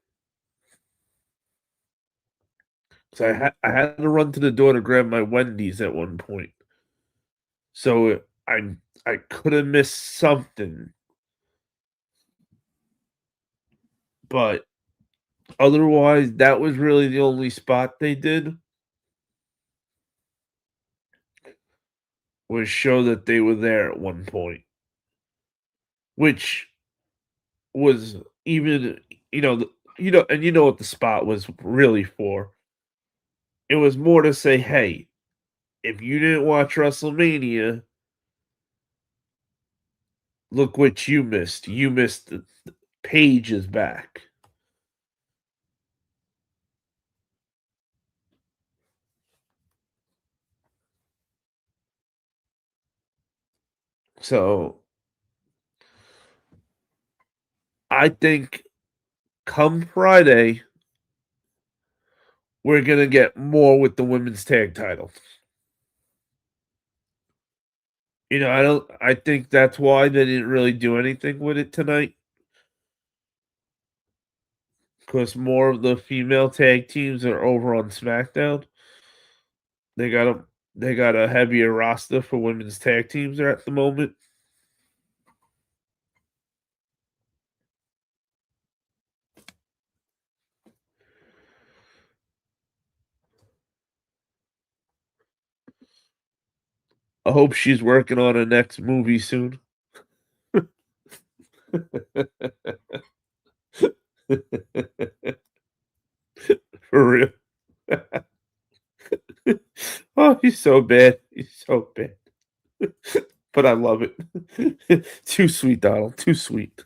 So I had to run to the door to grab my Wendy's at one point. So I could have missed something, but otherwise that was really the only spot they did, was show that they were there at one point, which was even, and you know what the spot was really for. It was more to say, hey, if you didn't watch WrestleMania, look what you missed. You missed the Paige is back. So I think come Friday, we're gonna get more with the women's tag title. I think that's why they didn't really do anything with it tonight. Because more of the female tag teams are over on SmackDown. They got a heavier roster for women's tag teams at the moment. I hope she's working on a next movie soon. For real. Oh, he's so bad. He's so bad. But I love it. Too sweet, Donald. Too sweet.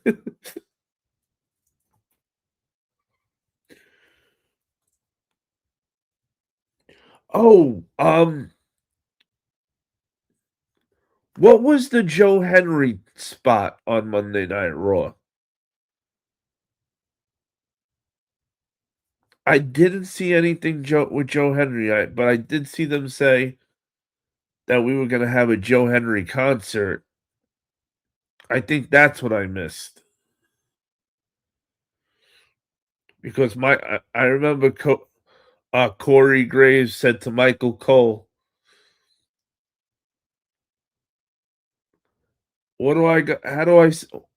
Oh, what was the Joe Henry spot on Monday Night Raw? I didn't see anything with Joe Henry, but I did see them say that we were gonna have a Joe Henry concert. I think that's what I missed because I remember Corey Graves said to Michael Cole, "What do I got?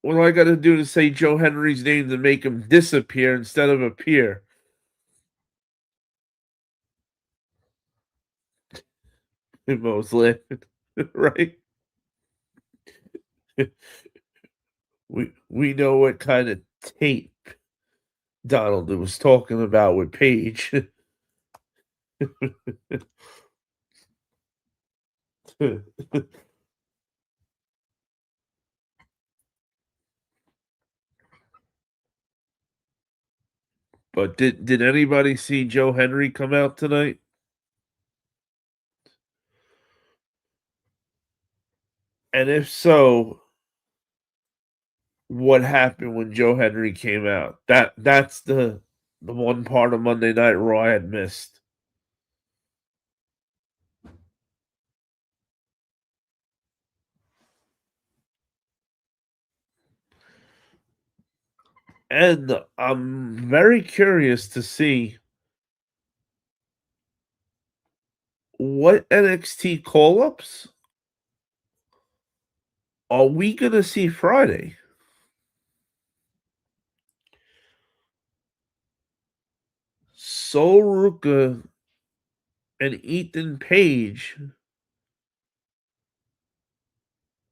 What do I got to do to say Joe Henry's name to make him disappear instead of appear?" And Mo was laughing, right? We know what kind of tape Donald was talking about with Paige. But did anybody see Joe Henry come out tonight? And if so, what happened when Joe Henry came out? That's the one part of Monday Night Raw I had missed. And I'm very curious to see what NXT call ups are we gonna see Friday? Sol Ruka and Ethan Page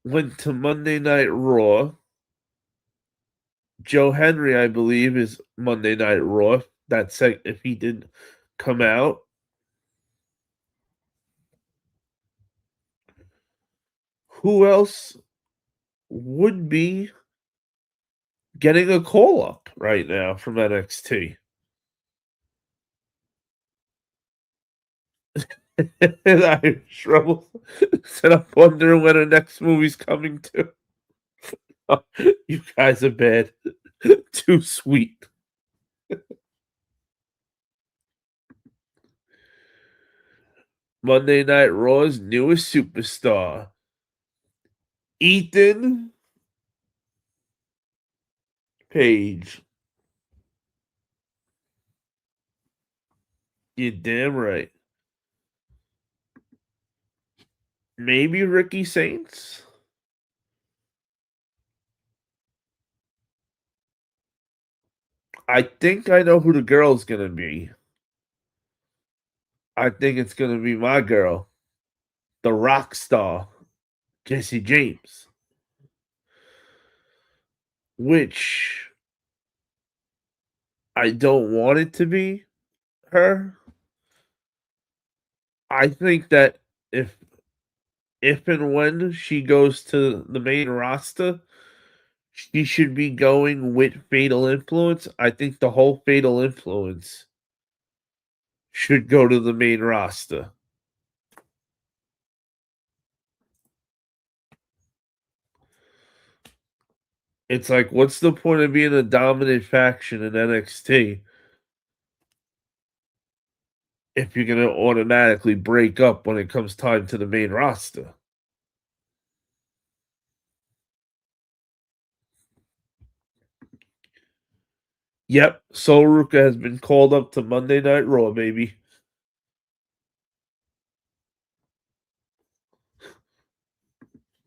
went to Monday Night Raw. Joe Henry, I believe, is Monday Night Raw. That's if he did come out. Who else would be getting a call up right now from NXT? And I trouble said I'm wondering when the next movie's coming to. You guys are bad. Too sweet. Monday Night Raw's newest superstar, Ethan Page. You're damn right. Maybe Ricky Saints? I think I know who the girl's gonna be. I think it's gonna be my girl, the rock star, Jesse James. Which I don't want it to be her. I think that if and when she goes to the main roster, she should be going with Fatal Influence. I think the whole Fatal Influence should go to the main roster. It's like, what's the point of being a dominant faction in NXT if you're going to automatically break up when it comes time to the main roster? Yep, Sol Ruka has been called up to Monday Night Raw, baby.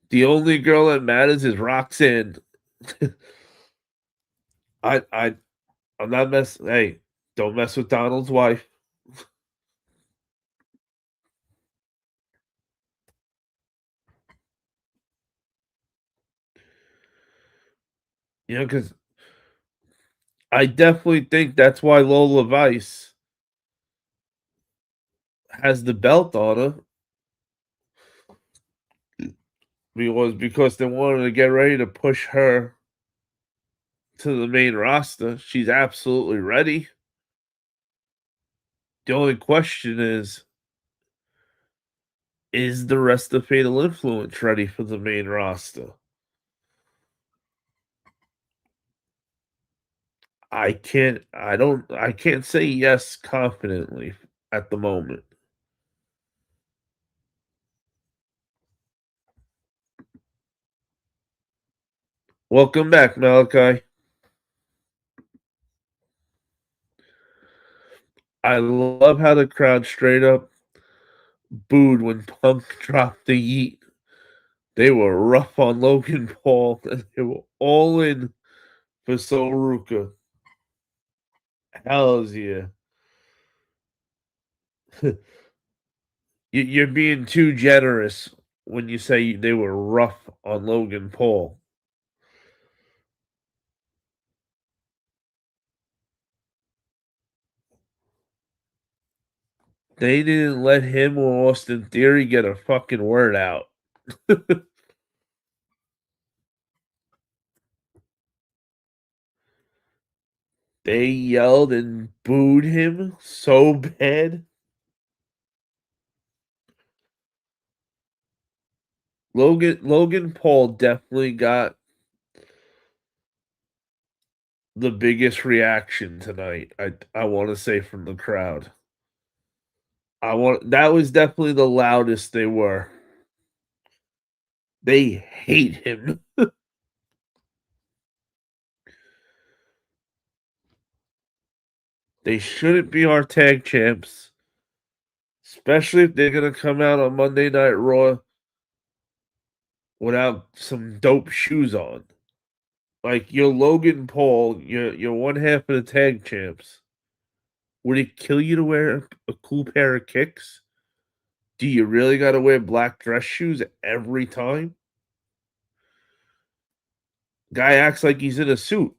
The only girl that matters is Roxanne. I I'm not messing. Hey, don't mess with Donald's wife. You know, because I definitely think that's why Lola Vice has the belt on her. Because they wanted to get ready to push her to the main roster. She's absolutely ready. The only question is the rest of Fatal Influence ready for the main roster? I can't say yes confidently at the moment. Welcome back, Malachi. I love how the crowd straight up booed when Punk dropped the yeet. They were rough on Logan Paul, and they were all in for Soruka. Hells yeah. You're being too generous when you say they were rough on Logan Paul. They didn't let him or Austin Theory get a fucking word out. They yelled and booed him so bad. Logan Paul definitely got the biggest reaction tonight. I want to say from the crowd. I want that was definitely the loudest they were. They hate him. They shouldn't be our tag champs, especially if they're gonna come out on Monday Night Raw without some dope shoes on. Like you're Logan Paul, you're one half of the tag champs. Would it kill you to wear a cool pair of kicks? Do you really got to wear black dress shoes every time? Guy acts like he's in a suit.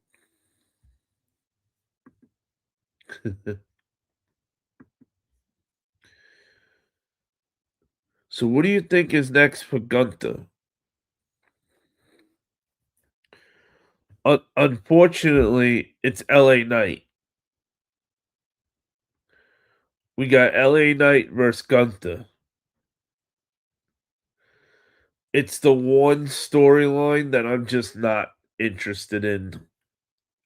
So, what do you think is next for Gunther? Unfortunately, it's LA Knight. We got LA Knight versus Gunther. It's the one storyline that I'm just not interested in.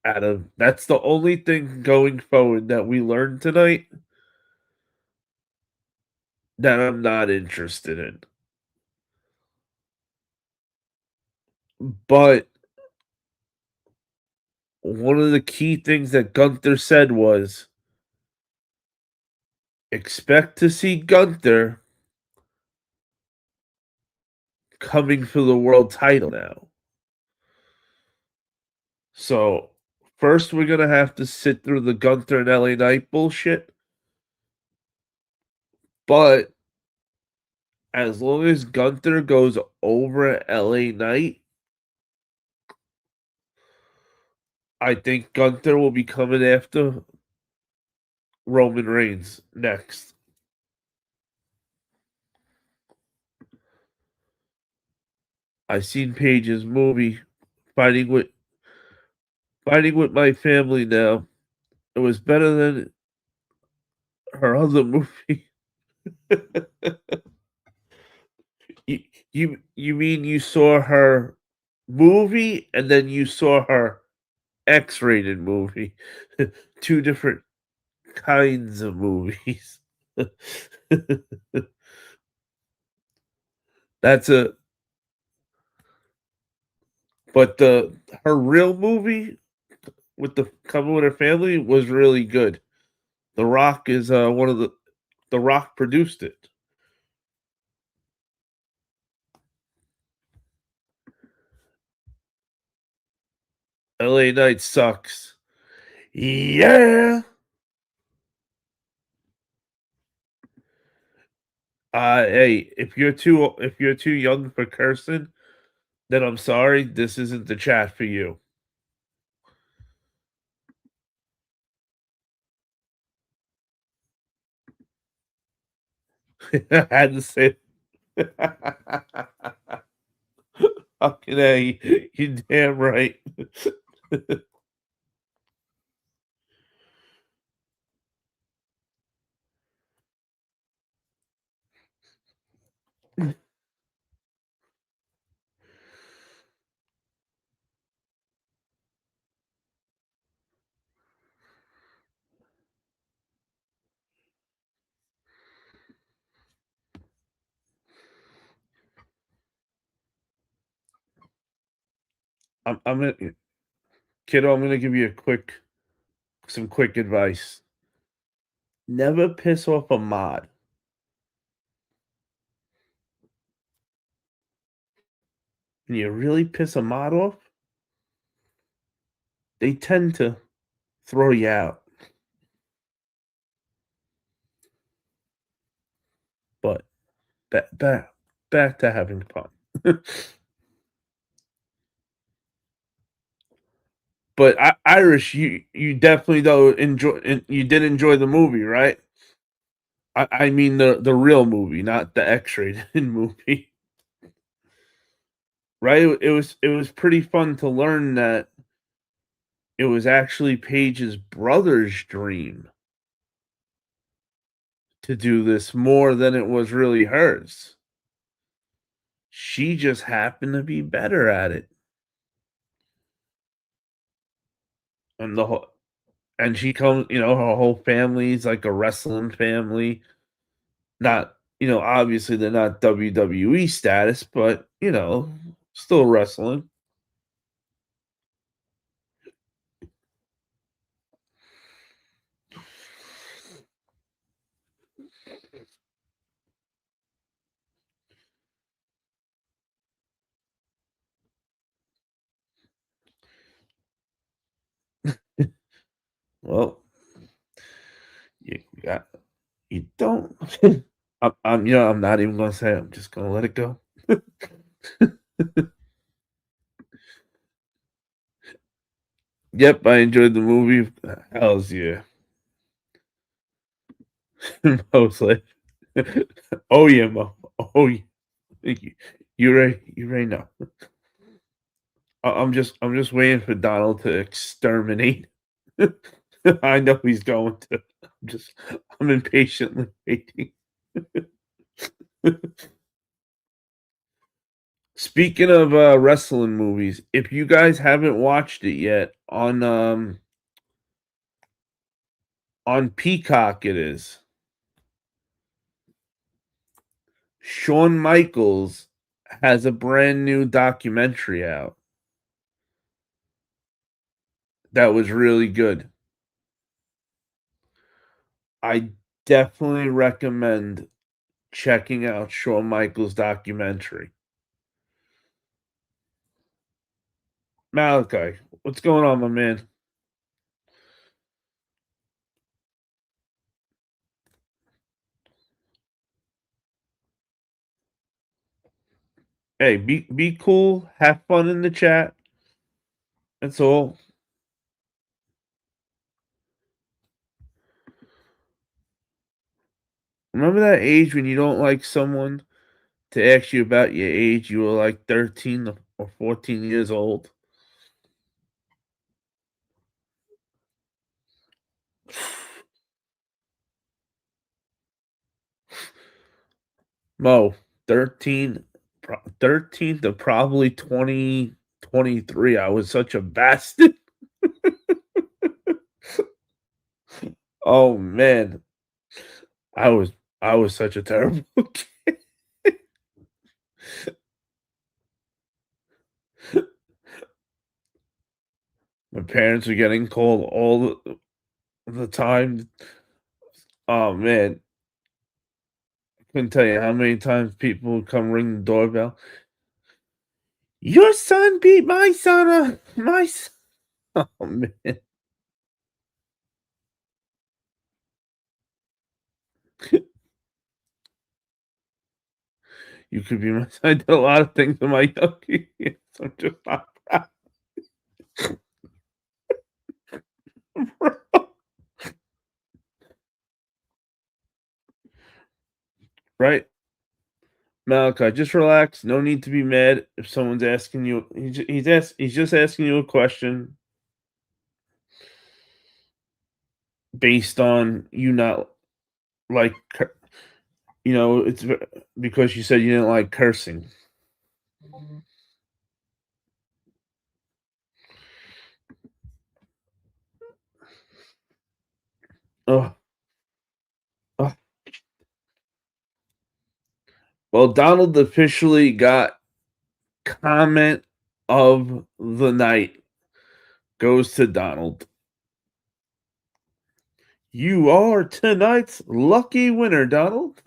Adam, that's the only thing going forward that we learned tonight that I'm not interested in. But one of the key things that Gunther said was expect to see Gunther coming for the world title now. So first we're gonna have to sit through the Gunther and LA Knight bullshit. But as long as Gunther goes over LA Knight, I think Gunther will be coming after Roman Reigns next. I seen Paige's movie, Fighting with Fighting with My Family now. It was better than her other movie. you, you mean you saw her movie and then you saw her X-rated movie? Two different kinds of movies. That's a but the her real movie with the coming with her family was really good. The Rock is one of the Rock produced it. LA Knight sucks. Yeah. Hey, if you're too young for cursing, then I'm sorry, this isn't the chat for you. I had to say fucking A, you damn right. I'm gonna kiddo, I'm gonna give you some quick advice. Never piss off a mod. When you really piss a mod off, they tend to throw you out. But back to having fun. But Irish, you definitely though you did enjoy the movie, right? I mean the real movie, not the X-rated movie. Right? It was pretty fun to learn that it was actually Paige's brother's dream to do this more than it was really hers. She just happened to be better at it. And the whole and she comes, her whole family's like a wrestling family. Not, obviously they're not WWE status, but still wrestling. Well, you got you don't. I'm not even gonna say it. I'm just gonna let it go. Yep, I enjoyed the movie. Hell's yeah. Mostly. Oh yeah, Mo. Oh yeah. You right now. I'm just waiting for Donald to exterminate. I know he's going to. I'm impatiently waiting. Speaking of wrestling movies, if you guys haven't watched it yet, on Peacock it is. Shawn Michaels has a brand new documentary out that was really good. I definitely recommend checking out Shawn Michaels' documentary. Malachi, what's going on, my man? Hey, be cool, have fun in the chat. That's all. Remember that age when you don't like someone to ask you about your age? You were like 13 or 14 years old. Mo, 13, 13 to probably 20, 23. I was such a bastard. Oh man, I was I was such a terrible kid. My parents were getting called all the time. Oh man, couldn't tell you how many times people would come ring the doorbell. Your son beat my son. My son. Oh man, you could be my son. I did a lot of things in my younger years. I'm just not proud. Right, Malachi, just relax. No need to be mad if someone's asking you. He's just asking you a question based on you not like it's because you said you didn't like cursing. Oh, oh. Well, Donald officially got comment. of the night goes to Donald. You are tonight's lucky winner, Donald.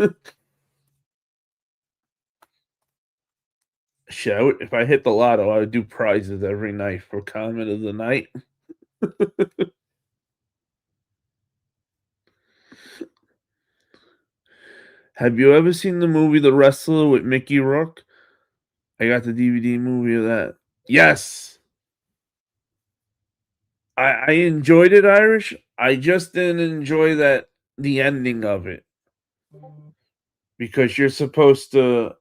Shit, if I hit the lotto, I would do prizes every night for comment of the night. Have you ever seen the movie The Wrestler with Mickey Rourke? I got the DVD movie of that. Yes. I enjoyed it, Irish. I just didn't enjoy that the ending of it. Because you're supposed to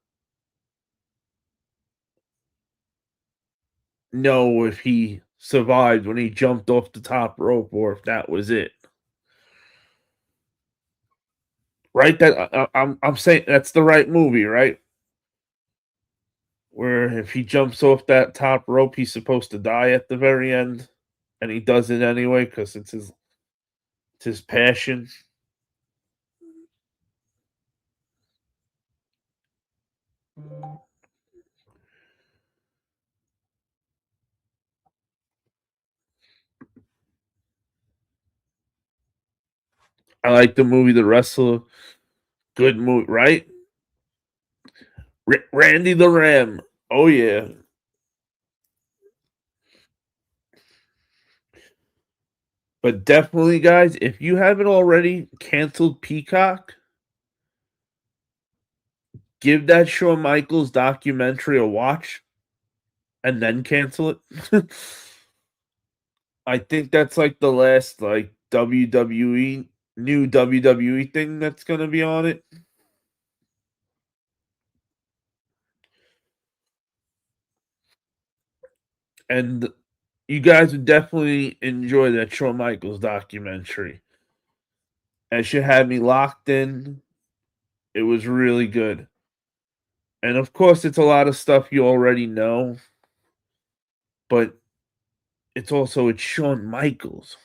know if he survived when he jumped off the top rope or if that was it. Right? I'm saying that's the right movie, right? Where if he jumps off that top rope, he's supposed to die at the very end, and he does it anyway because it's his passion. I like the movie The Wrestler. Good movie, right? Randy the Ram. Oh yeah. But definitely, guys, if you haven't already canceled Peacock, give that Shawn Michaels documentary a watch and then cancel it. I think that's like the last like WWE new WWE thing that's gonna be on it. And you guys would definitely enjoy that Shawn Michaels documentary. And she had me locked in. It was really good. And of course, it's a lot of stuff you already know, but it's Shawn Michaels.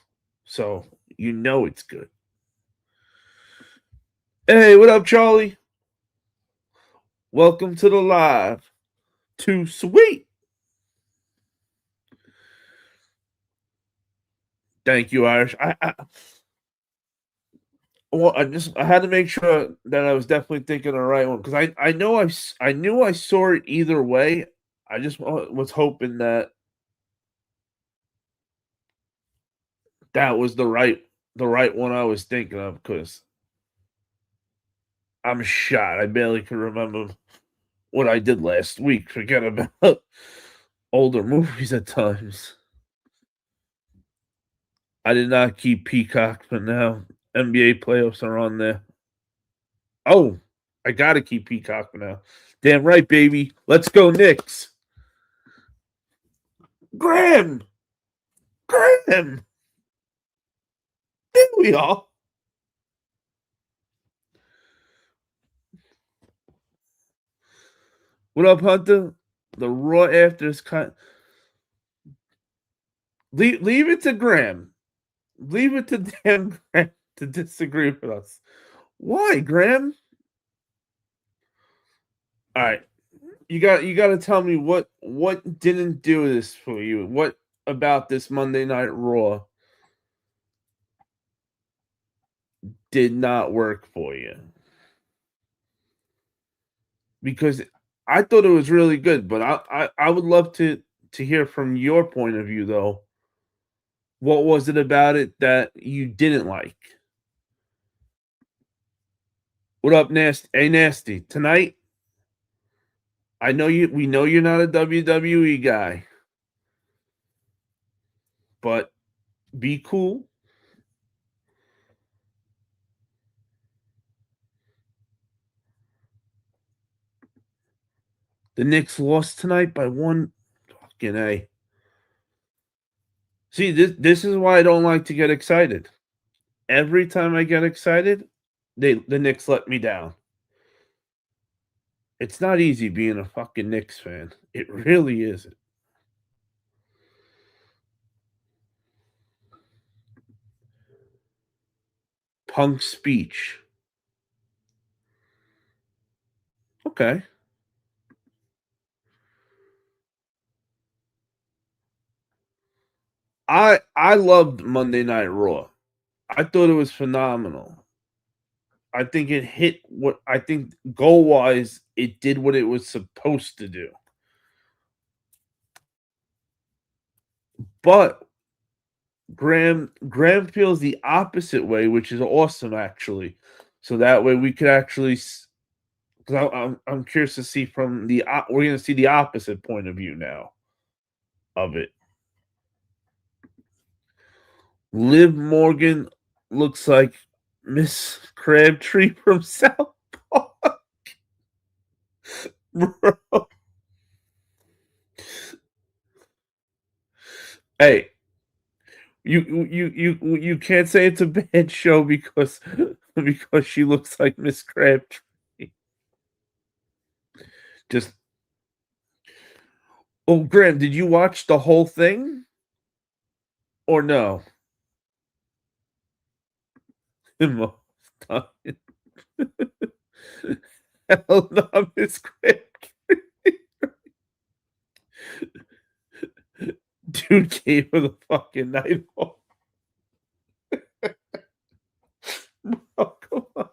So you know it's good. Hey, what up, Charlie? Welcome to the live. Too sweet. Thank you, Irish. I had to make sure that I was definitely thinking the right one because I knew I saw it either way. I just was hoping that that was the right one I was thinking of because I'm shot. I barely can remember what I did last week. Forget about older movies at times. I did not keep Peacock for now. NBA playoffs are on there. Oh, I gotta keep Peacock for now. Damn right, baby. Let's go, Knicks. Graham! Graham! There we are. What up, Hunter? The Raw after this cut. Leave it to Graham. Leave it to damn Graham to disagree with us. Why, Graham? All right. You got to tell me what didn't do this for you. What about this Monday Night Raw did not work for you? Because I thought it was really good, but I would love to hear from your point of view though. What was it about it that you didn't like? What up, Nasty? Hey, Nasty. Tonight, I know you. We know you're not a WWE guy, but be cool. The Knicks lost tonight by one. Fucking a. See, this is why I don't like to get excited. Every time I get excited, the Knicks let me down. It's not easy being a fucking Knicks fan. It really isn't. Punk speech. Okay. I loved Monday Night Raw. I thought it was phenomenal. I think it hit what I think goal wise it did what it was supposed to do. But Graham feels the opposite way, which is awesome actually. So that way we could actually because I'm curious to see from the we're going to see the opposite point of view now of it. Liv Morgan looks like Miss Crabtree from South Park. Bro. Hey, you can't say it's a bad show because she looks like Miss Crabtree. Just Graham, did you watch the whole thing or no? Hell no, Miss Crabtree. Dude gave her the fucking night off. Bro, come on.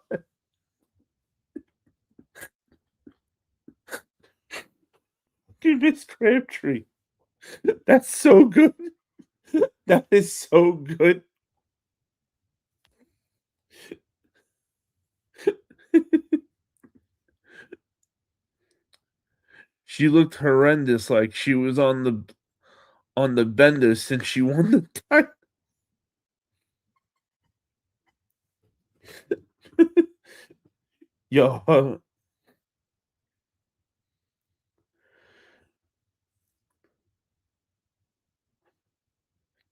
Dude, Miss Crabtree. That's so good. That is so good. She looked horrendous, like she was on the bender since she won the title. Yo,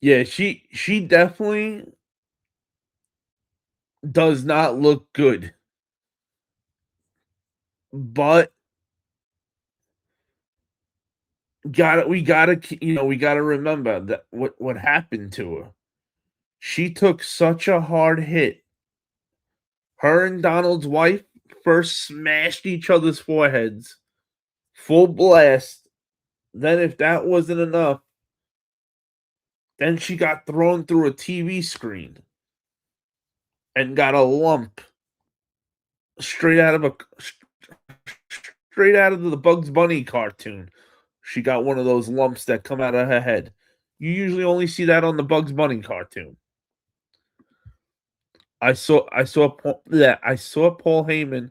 yeah, she definitely does not look good, but we gotta remember that what happened to her. She took such a hard hit. Her and Donald's wife first smashed each other's foreheads, full blast. Then, if that wasn't enough, then she got thrown through a TV screen and got a lump straight out of a straight out of the Bugs Bunny cartoon. She got one of those lumps that come out of her head. You usually only see that on the Bugs Bunny cartoon. I saw Paul Heyman,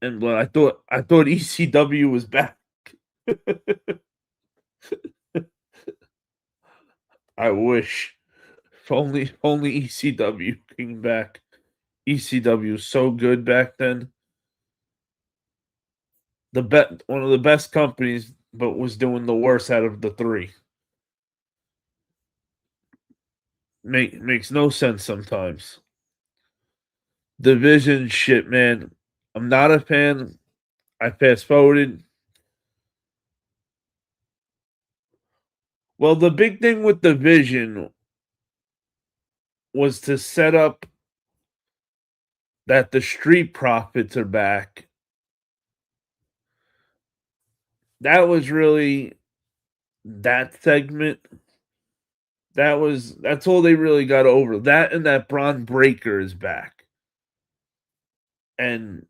and I thought ECW was back. I wish. If only ECW came back. ECW was so good back then. One of the best companies, but was doing the worst out of the three. Makes no sense sometimes. Division shit, man. I'm not a fan. I fast forwarded. Well, the big thing with Division was to set up that the Street Profits are back. That was really that segment. That's all they really got over. That and that Braun Breaker is back. And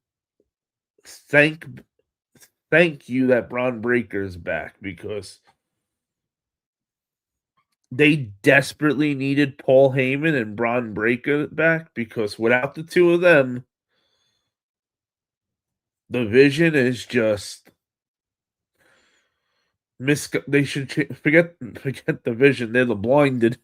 thank you that Braun Breaker is back because they desperately needed Paul Heyman and Braun Breaker back because without the two of them, the Vision is just they should forget the Vision. They're the Blinded.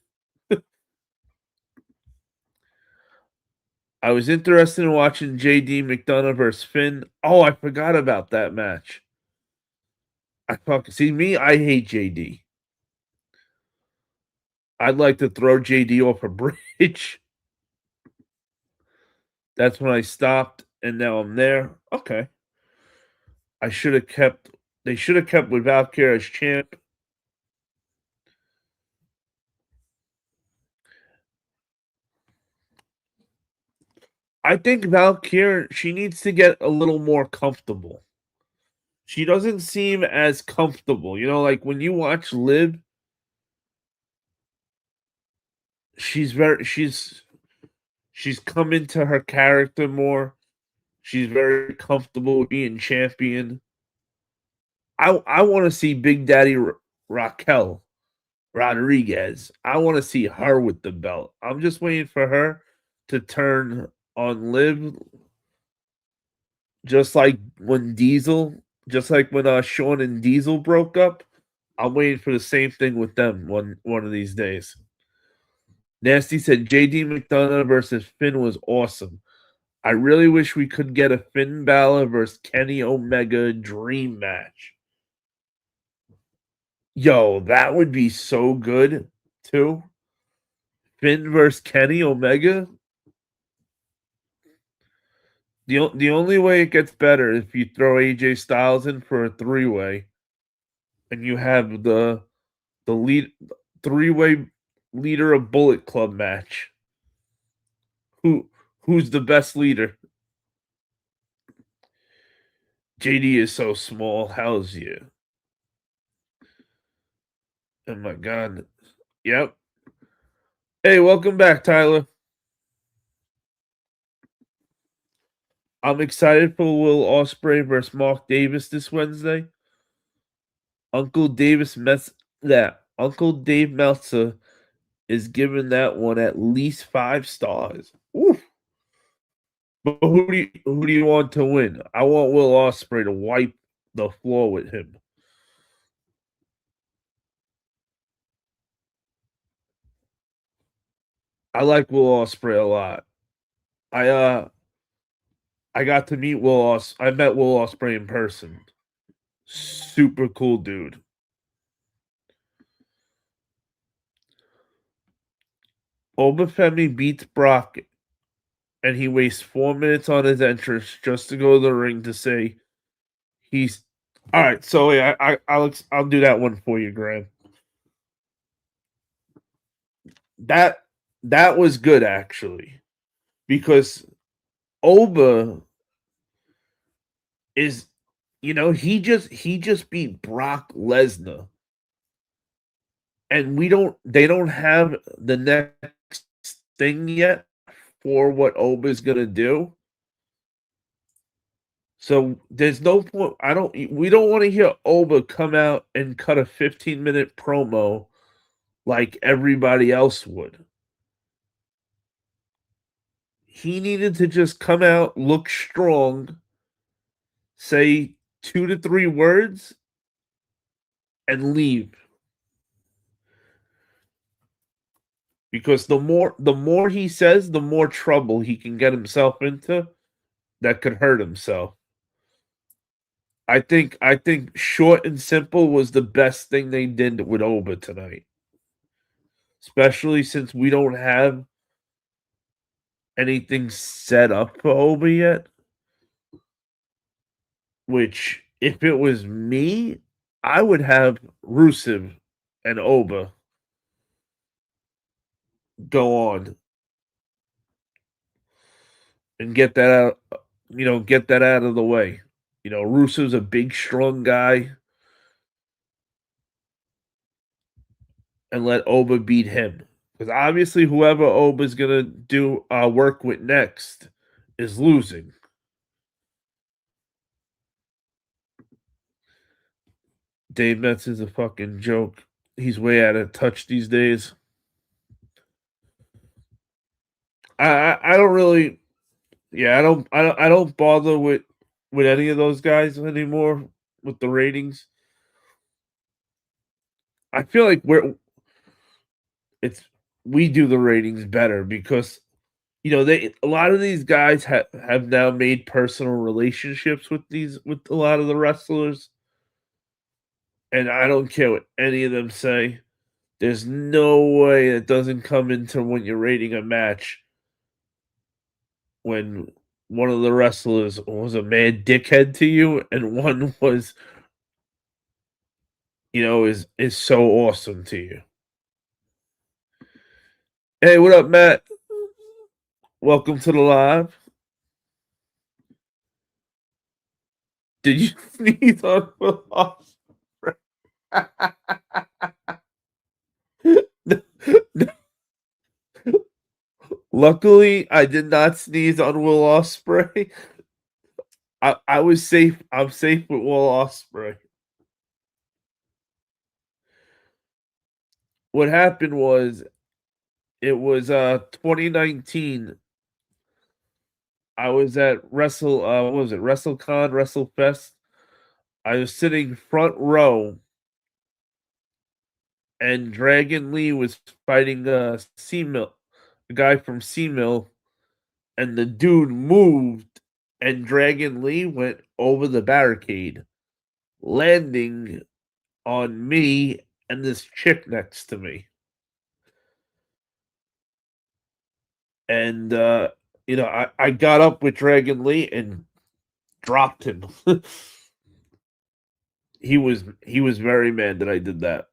I was interested in watching JD McDonough versus Finn. Oh, I forgot about that match. I hate JD. I'd like to throw JD off a bridge. That's when I stopped, and now I'm there. Okay. They should have kept with Valkyrie as champ. I think Valkyrie, she needs to get a little more comfortable. She doesn't seem as comfortable. You know, like when you watch Liv, she's come into her character more. She's very comfortable with being champion. I want to see Big Daddy Raquel Rodriguez. I want to see her with the belt. I'm just waiting for her to turn on Liv, just like when Shawn and Diesel broke up. I'm waiting for the same thing with them one of these days. Nasty said JD McDonough versus Finn was awesome. I really wish we could get a Finn Balor versus Kenny Omega dream match. Yo, that would be so good too. Finn versus Kenny Omega. The only way it gets better is if you throw AJ Styles in for a 3-way, and you have the lead 3-way leader of Bullet Club match. Who's the best leader? JD is so small. How's you? Oh my god. Yep. Hey, welcome back, Tyler. I'm excited for Will Ospreay versus Mark Davis this Wednesday. Uncle Dave Meltzer is giving that one at least 5 stars. Oof. But who do you want to win? I want Will Ospreay to wipe the floor with him. I like Will Ospreay a lot. I got to meet I met Will Ospreay in person. Super cool dude. Obafemi beats Brock, and he wastes 4 minutes on his entrance just to go to the ring to say he's all right. So yeah, I'll do that one for you, Graham. That was good actually, because Oba is, he just beat Brock Lesnar, and they don't have the next thing yet for what Oba is gonna do. So there's no point. We don't want to hear Oba come out and cut a 15-minute promo like everybody else would. He needed to just come out, look strong, say 2 to 3 words, and leave. Because the more he says, the more trouble he can get himself into that could hurt himself. I think short and simple was the best thing they did with Oba tonight. Especially since we don't have anything set up for Oba yet. Which, if it was me, I would have Rusev and Oba go on and get that out, of the way. Rusev's a big, strong guy, and let Oba beat him. Because obviously, whoever Oba's gonna do work with next is losing. Dave Metz is a fucking joke. He's way out of touch these days. I don't really, yeah, I don't bother with any of those guys anymore with the ratings. I feel like we do the ratings better because a lot of these guys have now made personal relationships with a lot of the wrestlers, and I don't care what any of them say. There's no way it doesn't come into when you're rating a match when one of the wrestlers was a mad dickhead to you and one was, is so awesome to you. Hey, what up, Matt? Welcome to the live. Did you sneeze on Will Ospreay? Luckily, I did not sneeze on Will Ospreay. I was safe. I'm safe with Will Ospreay. What happened was it was 2019. I was at what was it? WrestleCon, WrestleFest. I was sitting front row and Dragon Lee was fighting C-Mill, a guy from C-Mill, and the dude moved and Dragon Lee went over the barricade, landing on me and this chick next to me. And I got up with Dragon Lee and dropped him. He was very mad that I did that.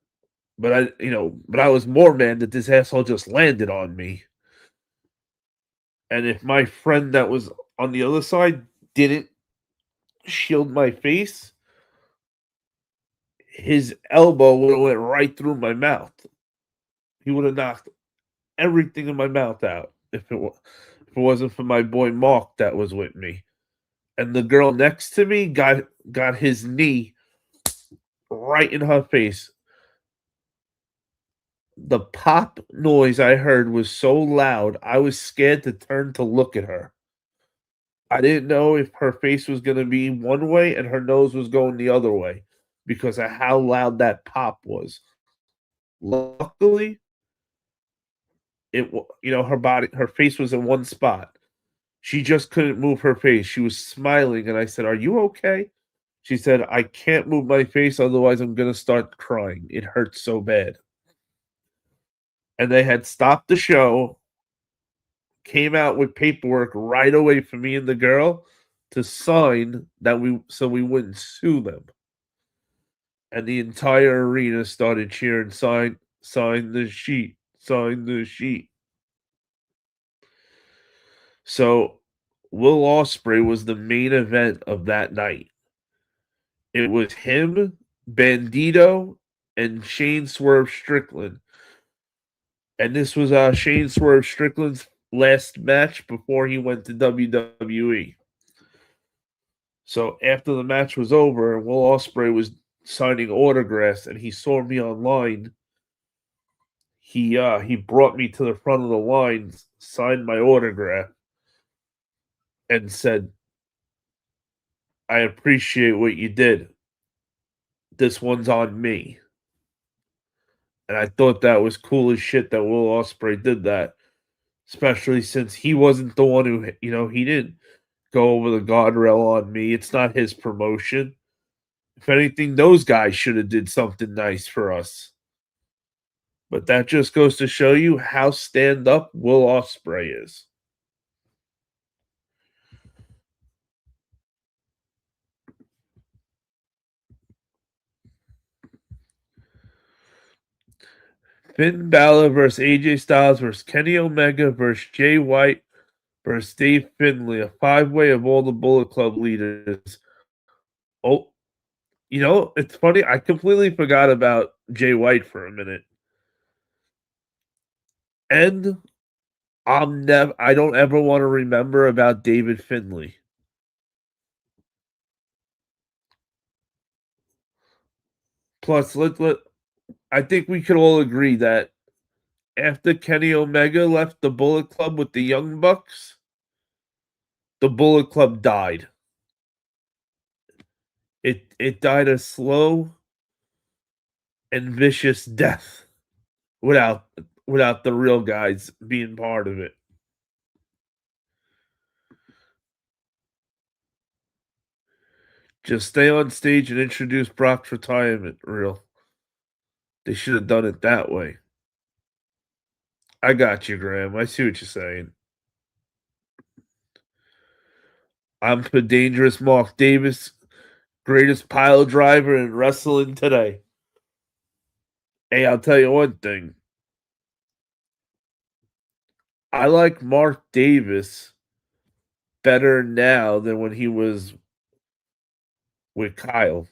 But I was more mad that this asshole just landed on me. And if my friend that was on the other side didn't shield my face, his elbow would have went right through my mouth. He would have knocked everything in my mouth out if it wasn't for my boy Mark that was with me. And the girl next to me got his knee right in her face. The pop noise I heard was so loud, I was scared to turn to look at her. I didn't know if her face was gonna be one way and her nose was going the other way because of how loud that pop was. Luckily, her face was in one spot. She just couldn't move her face. She was smiling, and I said, "Are you okay?" She said, "I can't move my face, otherwise I'm gonna start crying. It hurts so bad." And they had stopped the show, came out with paperwork right away for me and the girl to sign that we wouldn't sue them. And the entire arena started cheering, sign the sheet, sign the sheet. So Will Ospreay was the main event of that night. It was him, Bandito, and Shane Swerve Strickland. And this was Shane Swerve Strickland's last match before he went to WWE. So after the match was over, Will Ospreay was signing autographs, and he saw me online. He brought me to the front of the line, signed my autograph, and said, "I appreciate what you did. This one's on me." And I thought that was cool as shit that Will Ospreay did that, especially since he wasn't the one who, he didn't go over the guardrail on me. It's not his promotion. If anything, those guys should have did something nice for us. But that just goes to show you how stand up Will Ospreay is. Finn Balor versus AJ Styles versus Kenny Omega versus Jay White versus Dave Finlay, a 5-way of all the Bullet Club leaders. Oh, it's funny. I completely forgot about Jay White for a minute. And I don't ever want to remember about David Finlay. Plus, I think we could all agree that after Kenny Omega left the Bullet Club with the Young Bucks, the Bullet Club died. It died a slow and vicious death without without the real guys being part of it. Just stay on stage and introduce Brock's retirement reel. They should have done it that way. I got you, Graham. I see what you're saying. I'm for Dangerous Mark Davis, greatest pile driver in wrestling today. Hey, I'll tell you one thing. I like Mark Davis better now than when he was with Kyle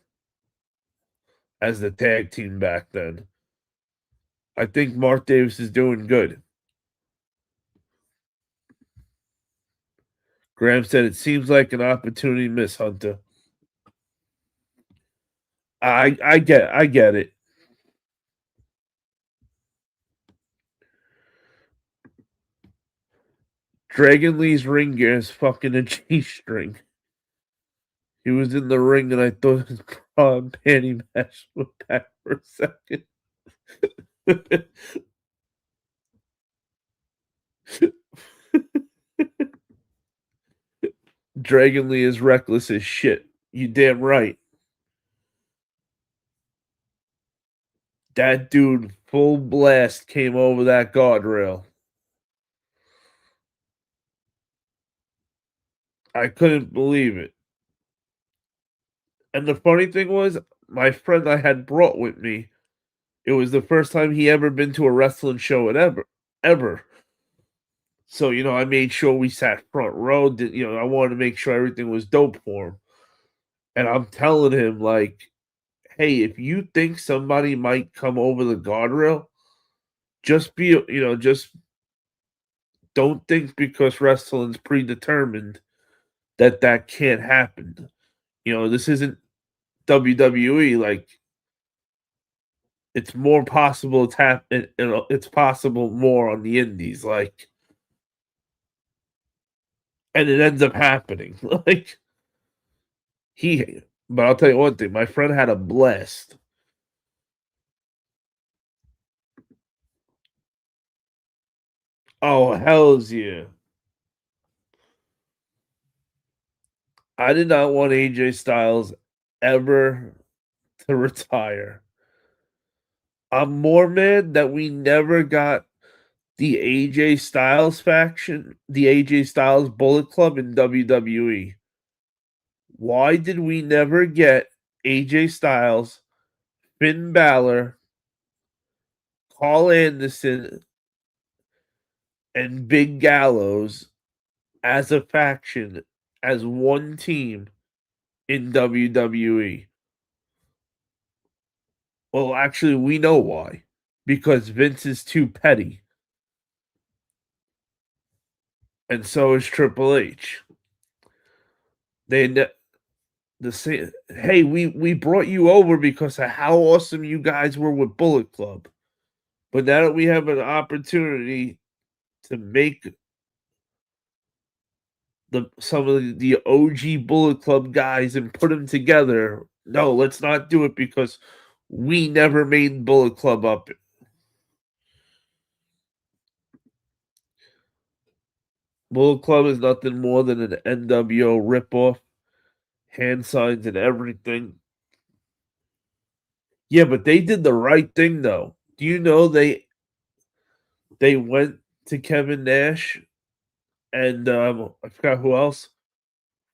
as the tag team back then. I think Mark Davis is doing good. Graham said it seems like an opportunity miss, Hunter. I get it. Dragon Lee's ring gear is fucking a G string. He was in the ring and I thought his bra and panty match went back for a second. Dragon Lee is reckless as shit. You damn right. That dude full blast came over that guardrail. I couldn't believe it. And the funny thing was, my friend I had brought with me, it was the first time he ever been to a wrestling show at ever. So, I made sure we sat front row. I wanted to make sure everything was dope for him. And I'm telling him, like, hey, if you think somebody might come over the guardrail, just don't think because wrestling's predetermined that can't happen. This isn't WWE. Like, it's more possible it's possible more on the indies, like, and it ends up happening. Like, but I'll tell you one thing, my friend had a blast. Oh, hells yeah. I did not want AJ Styles ever to retire. I'm more mad that we never got the AJ Styles faction, the AJ Styles Bullet Club in WWE. Why did we never get AJ Styles, Finn Balor, Paul Anderson, and Big Gallows as a faction, as one team in WWE? Well, actually, we know why. Because Vince is too petty. And so is Triple H. They the same. Hey, we brought you over because of how awesome you guys were with Bullet Club. But now that we have an opportunity to make some of the OG Bullet Club guys and put them together, no, let's not do it because we never made Bullet Club up. Bullet Club is nothing more than an NWO ripoff, hand signs and everything. Yeah, but they did the right thing though. Do you know they went to Kevin Nash and I forgot who else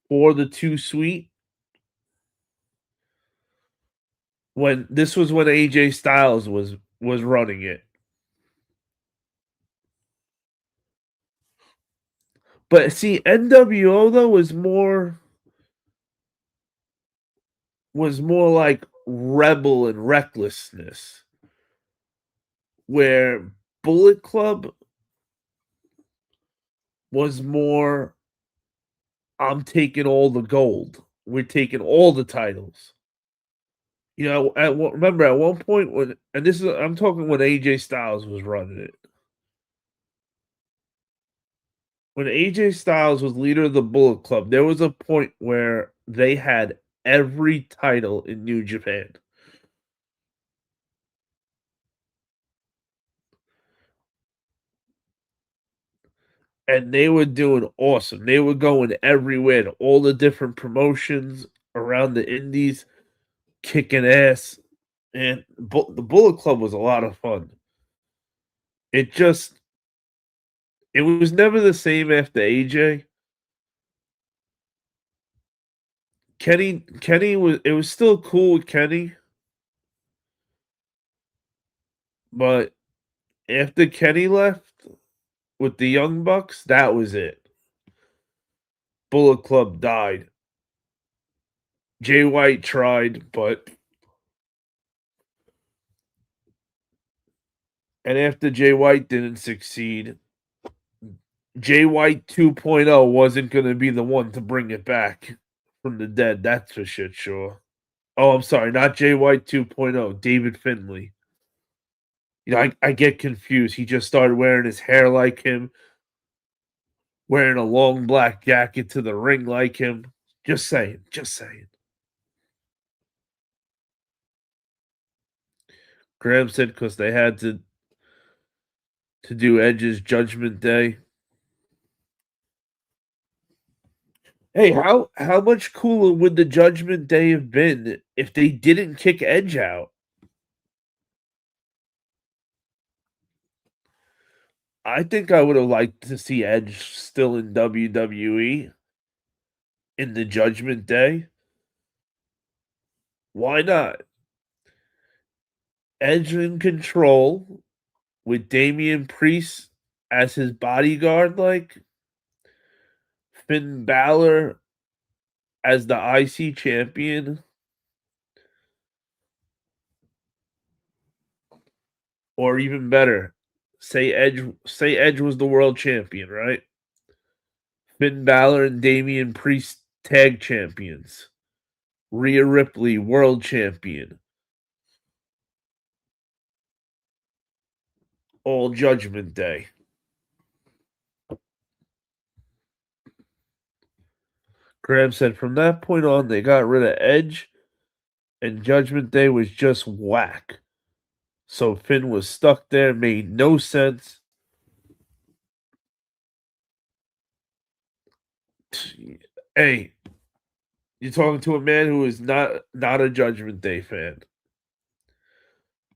for the 2 Sweet when this was when AJ Styles was running it. But see, NWO though was more like rebel and recklessness, where Bullet Club was more, I'm taking all the gold. We're taking all the titles. Remember at one point and this is I'm talking when AJ Styles was running it. When AJ Styles was leader of the Bullet Club, there was a point where they had every title in New Japan. And they were doing awesome. They were going everywhere to all the different promotions around the indies, kicking ass. And the Bullet Club was a lot of fun. It just it was never the same after AJ. Kenny was it was still cool with Kenny, but after Kenny left with the Young Bucks, that was it. Bullet Club died. Jay White tried, and after Jay White didn't succeed, Jay White 2.0 wasn't going to be the one to bring it back from the dead. That's for shit sure. Oh, I'm sorry, not Jay White 2.0, David Finley. I get confused. He just started wearing his hair like him, wearing a long black jacket to the ring like him. Just saying, just saying. Graham said because they had to do Edge's Judgment Day. Hey, how much cooler would the Judgment Day have been if they didn't kick Edge out? I think I would have liked to see Edge still in WWE in the Judgment Day. Why not? Edge in control with Damian Priest as his bodyguard, like Finn Balor as the IC champion, or even better, say Edge was the world champion, right? Finn Balor and Damian Priest tag champions. Rhea Ripley world champion. All Judgment Day. Graham said from that point on they got rid of Edge and Judgment Day was just whack. So Finn was stuck there, made no sense. Hey, you're talking to a man who is not a Judgment Day fan.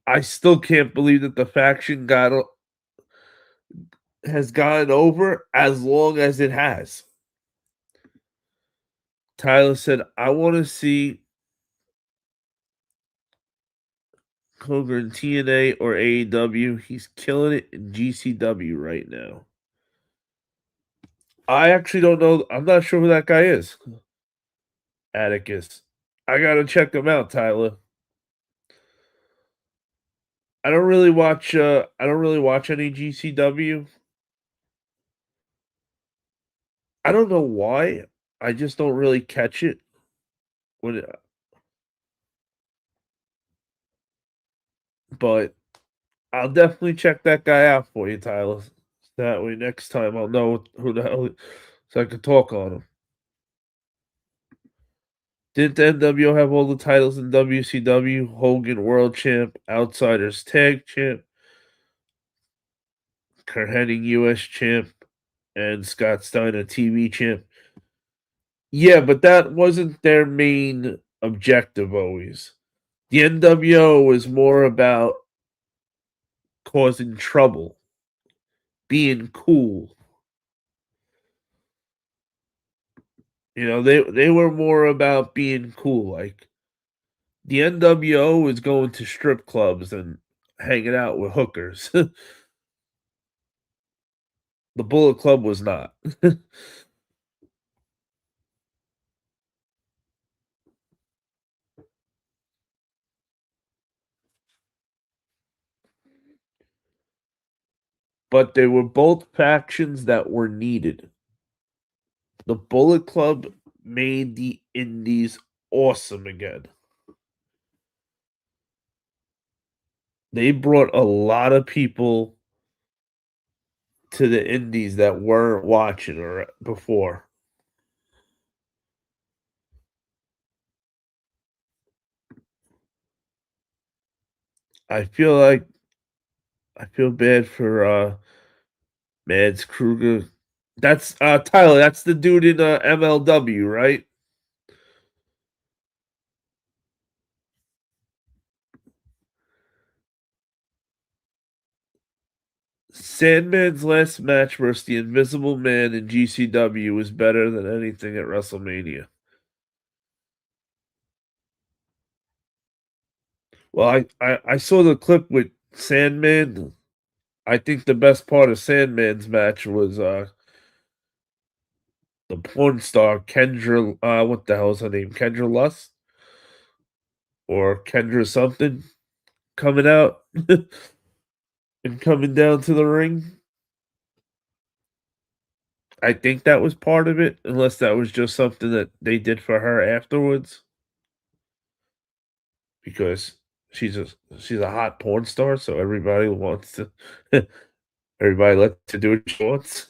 I still can't believe that the faction has gone over as long as it has. Tyler said, I want to see Coger in TNA or AEW. He's killing it in GCW right now. I actually don't know. I'm not sure who that guy is. Atticus. I gotta check him out, Tyler. I don't really watch. I don't really watch any GCW. I don't know why. I just don't really catch it. When, but I'll definitely check that guy out for you, Tyler. That way, next time I'll know who the hell, so I can talk on him. Didn't the NWO have all the titles in WCW? Hogan World Champ, Outsiders Tag Champ, Kurt Hennig US Champ, and Scott Steiner TV Champ. Yeah, but that wasn't their main objective always. The NWO was more about causing trouble, being cool. They were more about being cool. Like the NWO was going to strip clubs and hanging out with hookers. The Bullet Club was not. But they were both factions that were needed. The Bullet Club made the Indies awesome again. They brought a lot of people to the Indies that weren't watching or before. I feel bad for Mads Kruger. That's Tyler, that's the dude in MLW, right? Sandman's last match versus the Invisible Man in GCW was better than anything at WrestleMania. Well, I saw the clip with Sandman. I think the best part of Sandman's match was the porn star Kendra. What the hell is her name? Kendra Lust or Kendra something coming out and coming down to the ring. I think that was part of it, unless that was just something that they did for her afterwards, because she's a she's a hot porn star, so everybody wants to everybody likes to do what she wants.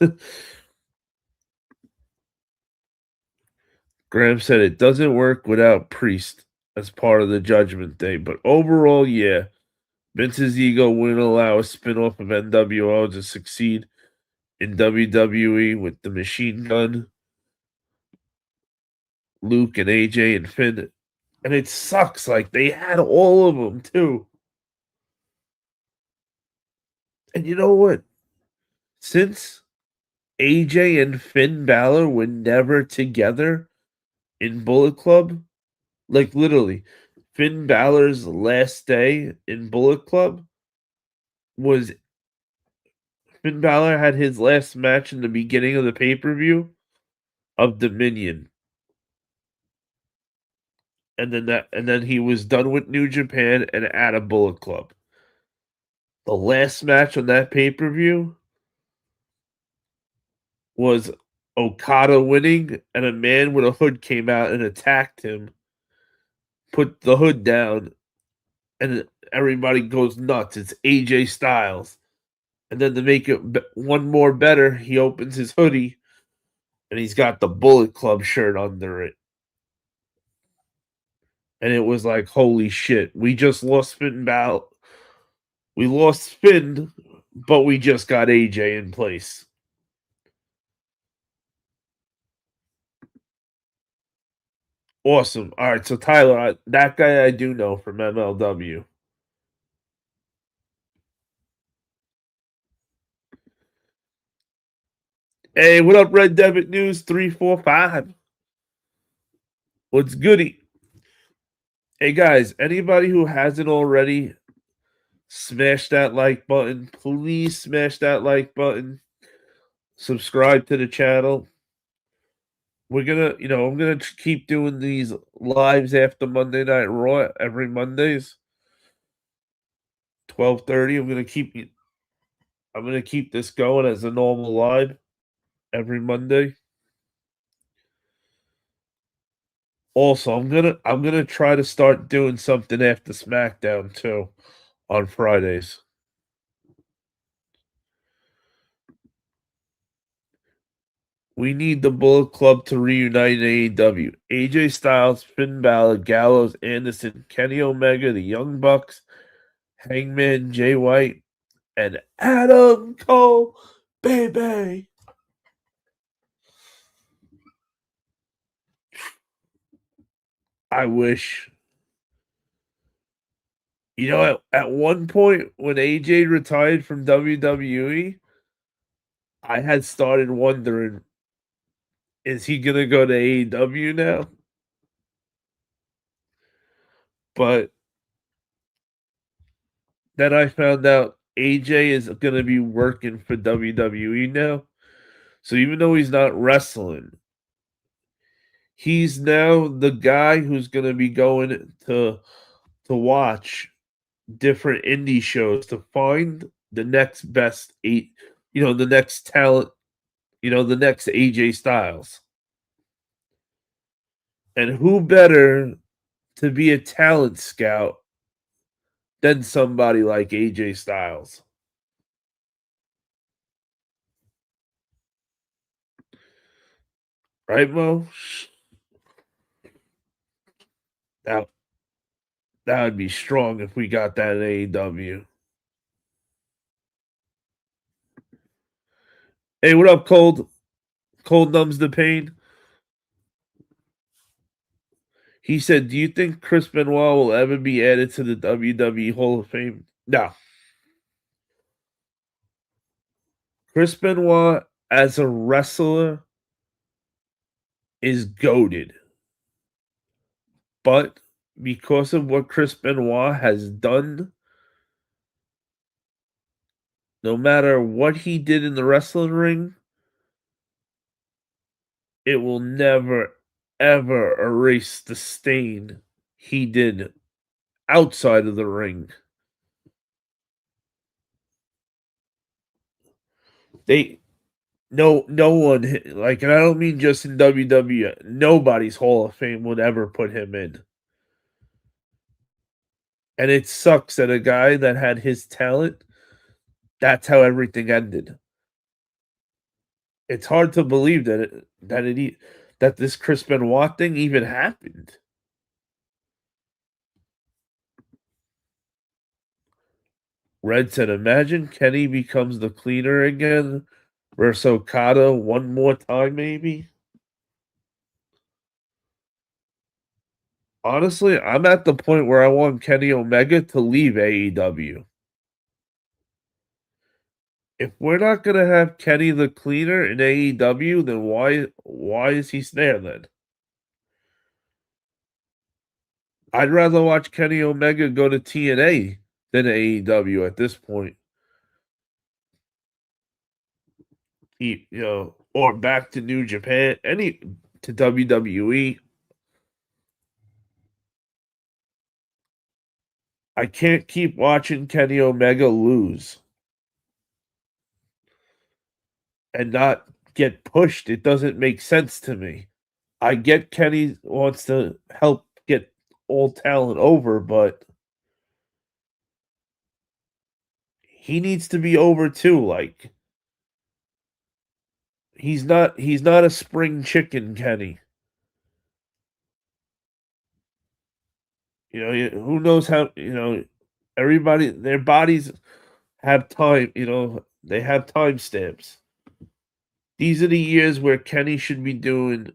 Graham said it doesn't work without Priest as part of the Judgment Day, but overall, yeah, Vince's ego wouldn't allow a spin-off of NWO to succeed in WWE with the Machine Gun, Luke and AJ and Finn, and it sucks. Like they had all of them too. And you know what? Since AJ and Finn Balor were never together in Bullet Club, like literally, Finn Balor's last day in Bullet Club was Finn Balor had his last match in the beginning of the pay-per-view of Dominion. And then he was done with New Japan and at a Bullet Club. The last match on that pay-per-view was Okada winning, and a man with a hood came out and attacked him, put the hood down, and everybody goes nuts. It's AJ Styles. And then to make it one more better, he opens his hoodie and he's got the Bullet Club shirt under it. And it was like, holy shit, we just lost Finn Balor. We lost Finn, but we just got AJ in place. Awesome. All right, so Tyler, that guy I do know from MLW. Hey, what up, Red Debit News 345? What's goody? Hey guys, anybody who hasn't already, smash that like button. Please smash that like button. Subscribe to the channel. We're gonna, I'm gonna keep doing these lives after Monday Night Raw every Mondays, 12:30. I'm gonna keep this going as a normal live every Monday. Also, I'm gonna try to start doing something after SmackDown too on Fridays. We need the Bullet Club to reunite in AEW. AJ Styles, Finn Balor, Gallows, Anderson, Kenny Omega, the Young Bucks, Hangman, Jay White, and Adam Cole, baby. I wish. At one point when AJ retired from WWE, I had started wondering, is he gonna go to AEW now? But then I found out AJ is gonna be working for WWE now. So even though he's not wrestling, he's now the guy who's gonna be going to watch different indie shows to find the next best the next talent, the next AJ Styles. And who better to be a talent scout than somebody like AJ Styles? Right, Mo? That that would be strong if we got that in AEW. Hey, what up, Cold? Cold numbs the pain. He said, "Do you think Chris Benoit will ever be added to the WWE Hall of Fame?" No. Chris Benoit as a wrestler is goaded. But because of what Chris Benoit has done, no matter what he did in the wrestling ring, it will never, ever erase the stain he did outside of the ring. They no one like, and I don't mean just in WWE. Nobody's Hall of Fame would ever put him in. And it sucks that a guy that had his talent, that's how everything ended. It's hard to believe that this Chris Benoit thing even happened. Red said, "Imagine Kenny becomes the cleaner again versus Okada one more time, maybe." Honestly, I'm at the point where I want Kenny Omega to leave AEW. If we're not gonna have Kenny the Cleaner in AEW, then why is he there then? I'd rather watch Kenny Omega go to TNA than AEW at this point. Or back to New Japan, any to WWE. I can't keep watching Kenny Omega lose and not get pushed. It doesn't make sense to me. I get Kenny wants to help get old talent over, but he needs to be over too. Like he's not a spring chicken, Kenny. Who knows how, everybody their bodies have time, they have time stamps. These are the years where Kenny should be doing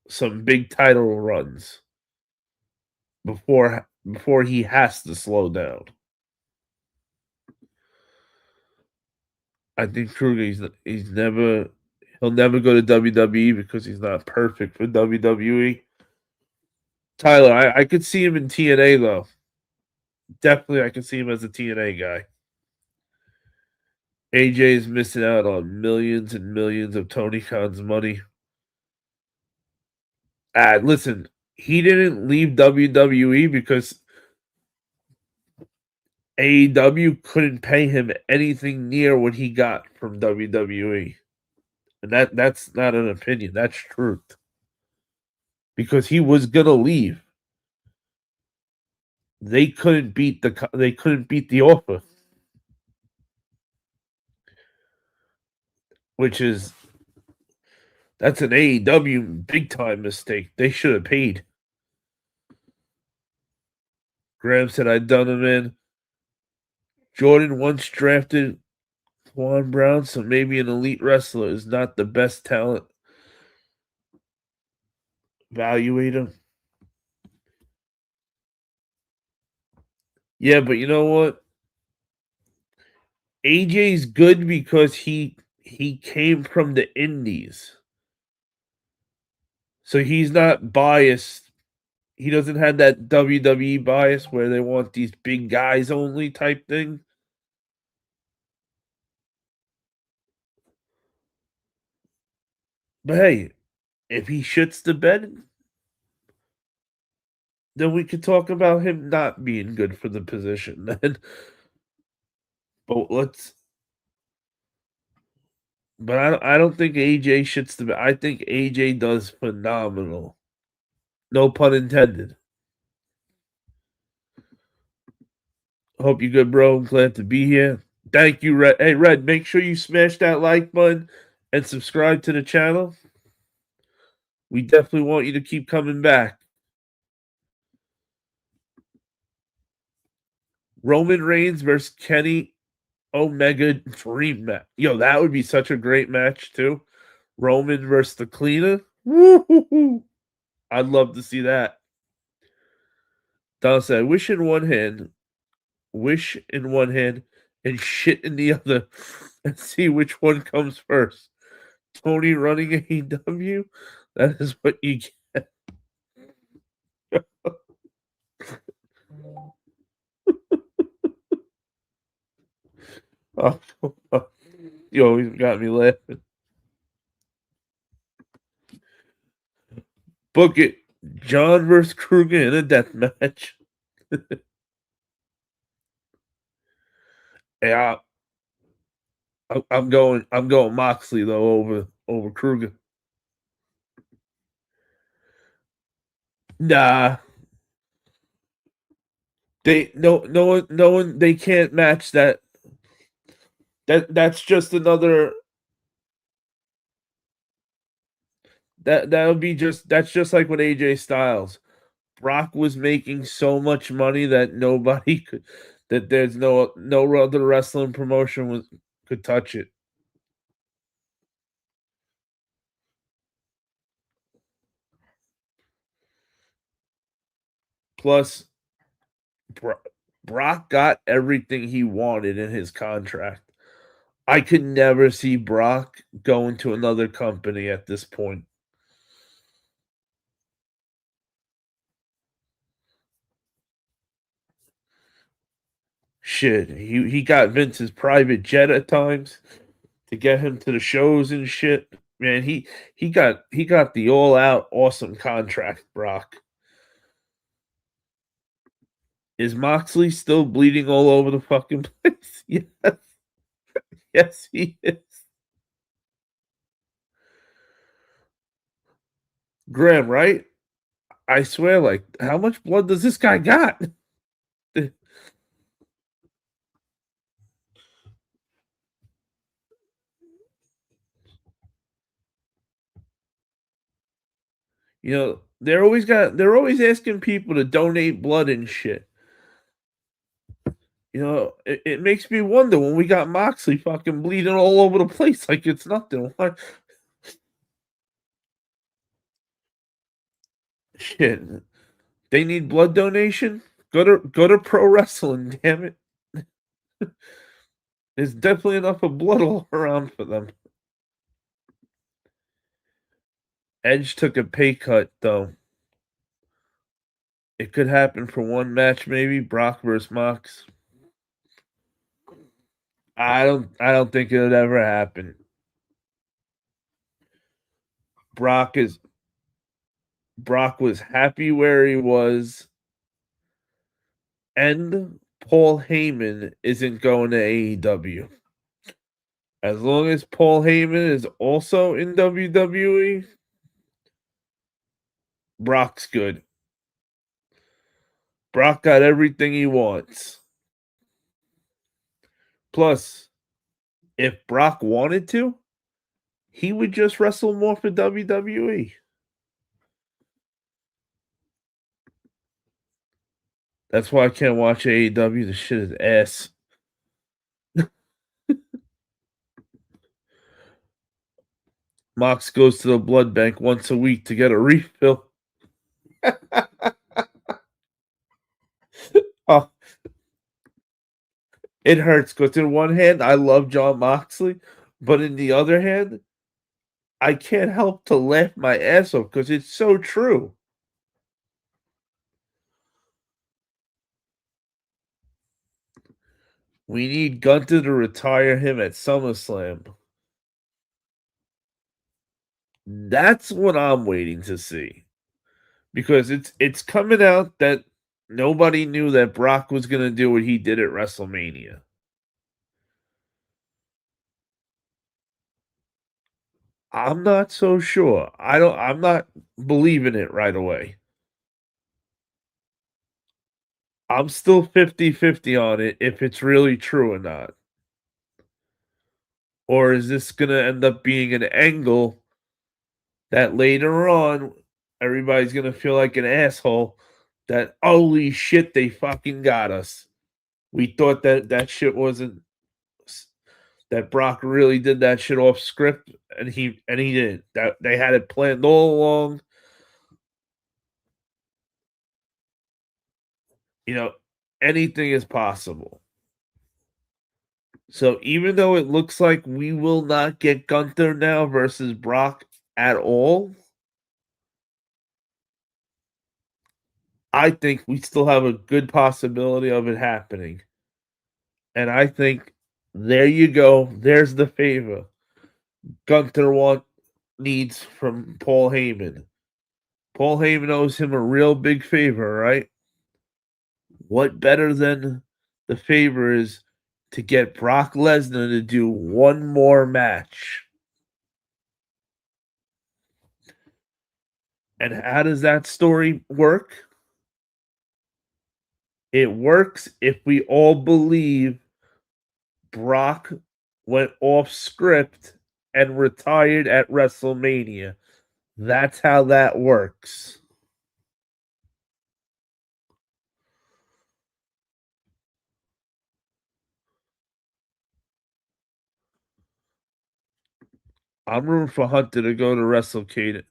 some big title runs before he has to slow down. I think Kruger he'll never go to WWE because he's not perfect for WWE. Tyler, I could see him in TNA though. Definitely I could see him as a TNA guy. AJ is missing out on millions and millions of Tony Khan's money. Listen, he didn't leave WWE because AEW couldn't pay him anything near what he got from WWE. And that's not an opinion, that's truth. Because he was gonna leave. They couldn't beat the offer, which is that's an AEW big time mistake. They should have paid. Graham said I'd done him in. Jordan once drafted Juan Brown, so maybe an elite wrestler is not the best talent. Evaluate him. Yeah, but you know what? AJ's good because he came from the indies. So he's not biased. He doesn't have that WWE bias where they want these big guys only type thing. But hey, if he shits the bed, then we could talk about him not being good for the position then. But let's but I don't think AJ shits the bed. I think AJ does phenomenal. No pun intended. Hope you're good, bro. I'm glad to be here. Thank you, Red. Hey, Red, make sure you smash that like button and subscribe to the channel. We definitely want you to keep coming back. Roman Reigns versus Kenny Omega dream match. Yo, that would be such a great match too. Roman versus the Cleaner. Woo-hoo-hoo. I'd love to see that. Don said, wish in one hand, and shit in the other, and see which one comes first. Tony running AEW. That is what you get. Oh, you always got me laughing. Book it. John versus Kruger in a death match. Yeah, I'm going Moxley though over Kruger. Nah, no one they can't match that. That's just another that would be just that's just like with AJ Styles. Brock was making so much money that nobody could that there's no other wrestling promotion could touch it. Plus, Bro- Brock got everything he wanted in his contract. I could never see Brock going to another company at this point. Shit, he got Vince's private jet at times to get him to the shows and shit. Man, he got the all out awesome contract, Brock. Is Moxley still bleeding all over the fucking place? Yes, yes, he is. Graham, right? I swear, like, how much blood does this guy got? They're always asking people to donate blood and shit. It makes me wonder when we got Moxley fucking bleeding all over the place like it's nothing. Why? Shit, they need blood donation. Go to pro wrestling. Damn it, there's definitely enough of blood all around for them. Edge took a pay cut though. It could happen for one match, maybe Brock versus Mox. I don't think it'll ever happen. Brock is Brock was happy where he was, and Paul Heyman isn't going to AEW. As long as Paul Heyman is also in WWE, Brock's good. Brock got everything he wants. Plus, if Brock wanted to, he would just wrestle more for WWE. That's why I can't watch AEW. The shit is ass. Mox goes to the blood bank once a week to get a refill. Oh, it hurts because in one hand I love John Moxley, but in the other hand, I can't help to laugh my ass off because it's so true. We need Gunther to retire him at SummerSlam. That's what I'm waiting to see. Because it's coming out that nobody knew that Brock was gonna do what he did at WrestleMania. I'm not so sure. I'm not believing it right away. I'm still 50-50 on it if it's really true or not. Or is this gonna end up being an angle that later on everybody's gonna feel like an asshole that holy shit they fucking got us. We thought that shit wasn't that Brock really did that shit off script and he did. That they had it planned all along. You know, anything is possible. So even though it looks like we will not get Gunther now versus Brock at all, I think we still have a good possibility of it happening. And I think there you go. There's the favor Gunther needs from Paul Heyman. Paul Heyman owes him a real big favor, right? What better than the favor is to get Brock Lesnar to do one more match. And how does that story work? It works if we all believe Brock went off script and retired at WrestleMania. That's how that works. I'm rooting for Hunter to go to WrestleCade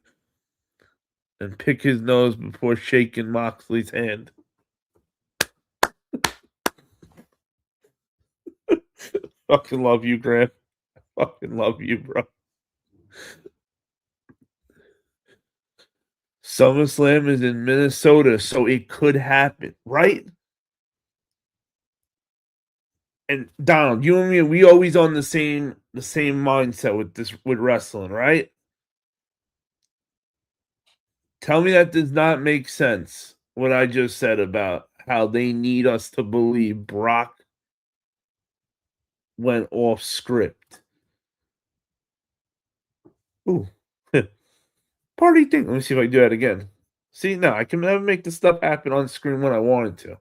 and pick his nose before shaking Moxley's hand. Fucking love you, Grant. Fucking love you, bro. SummerSlam is in Minnesota, so it could happen, right? And Donald, you and me, we always on the same mindset with wrestling, right? Tell me that does not make sense. What I just said about how they need us to believe Brock went off script. Ooh. Party thing. Let me see if I can do that again. See, no, I can never make the stuff happen on screen when I wanted to.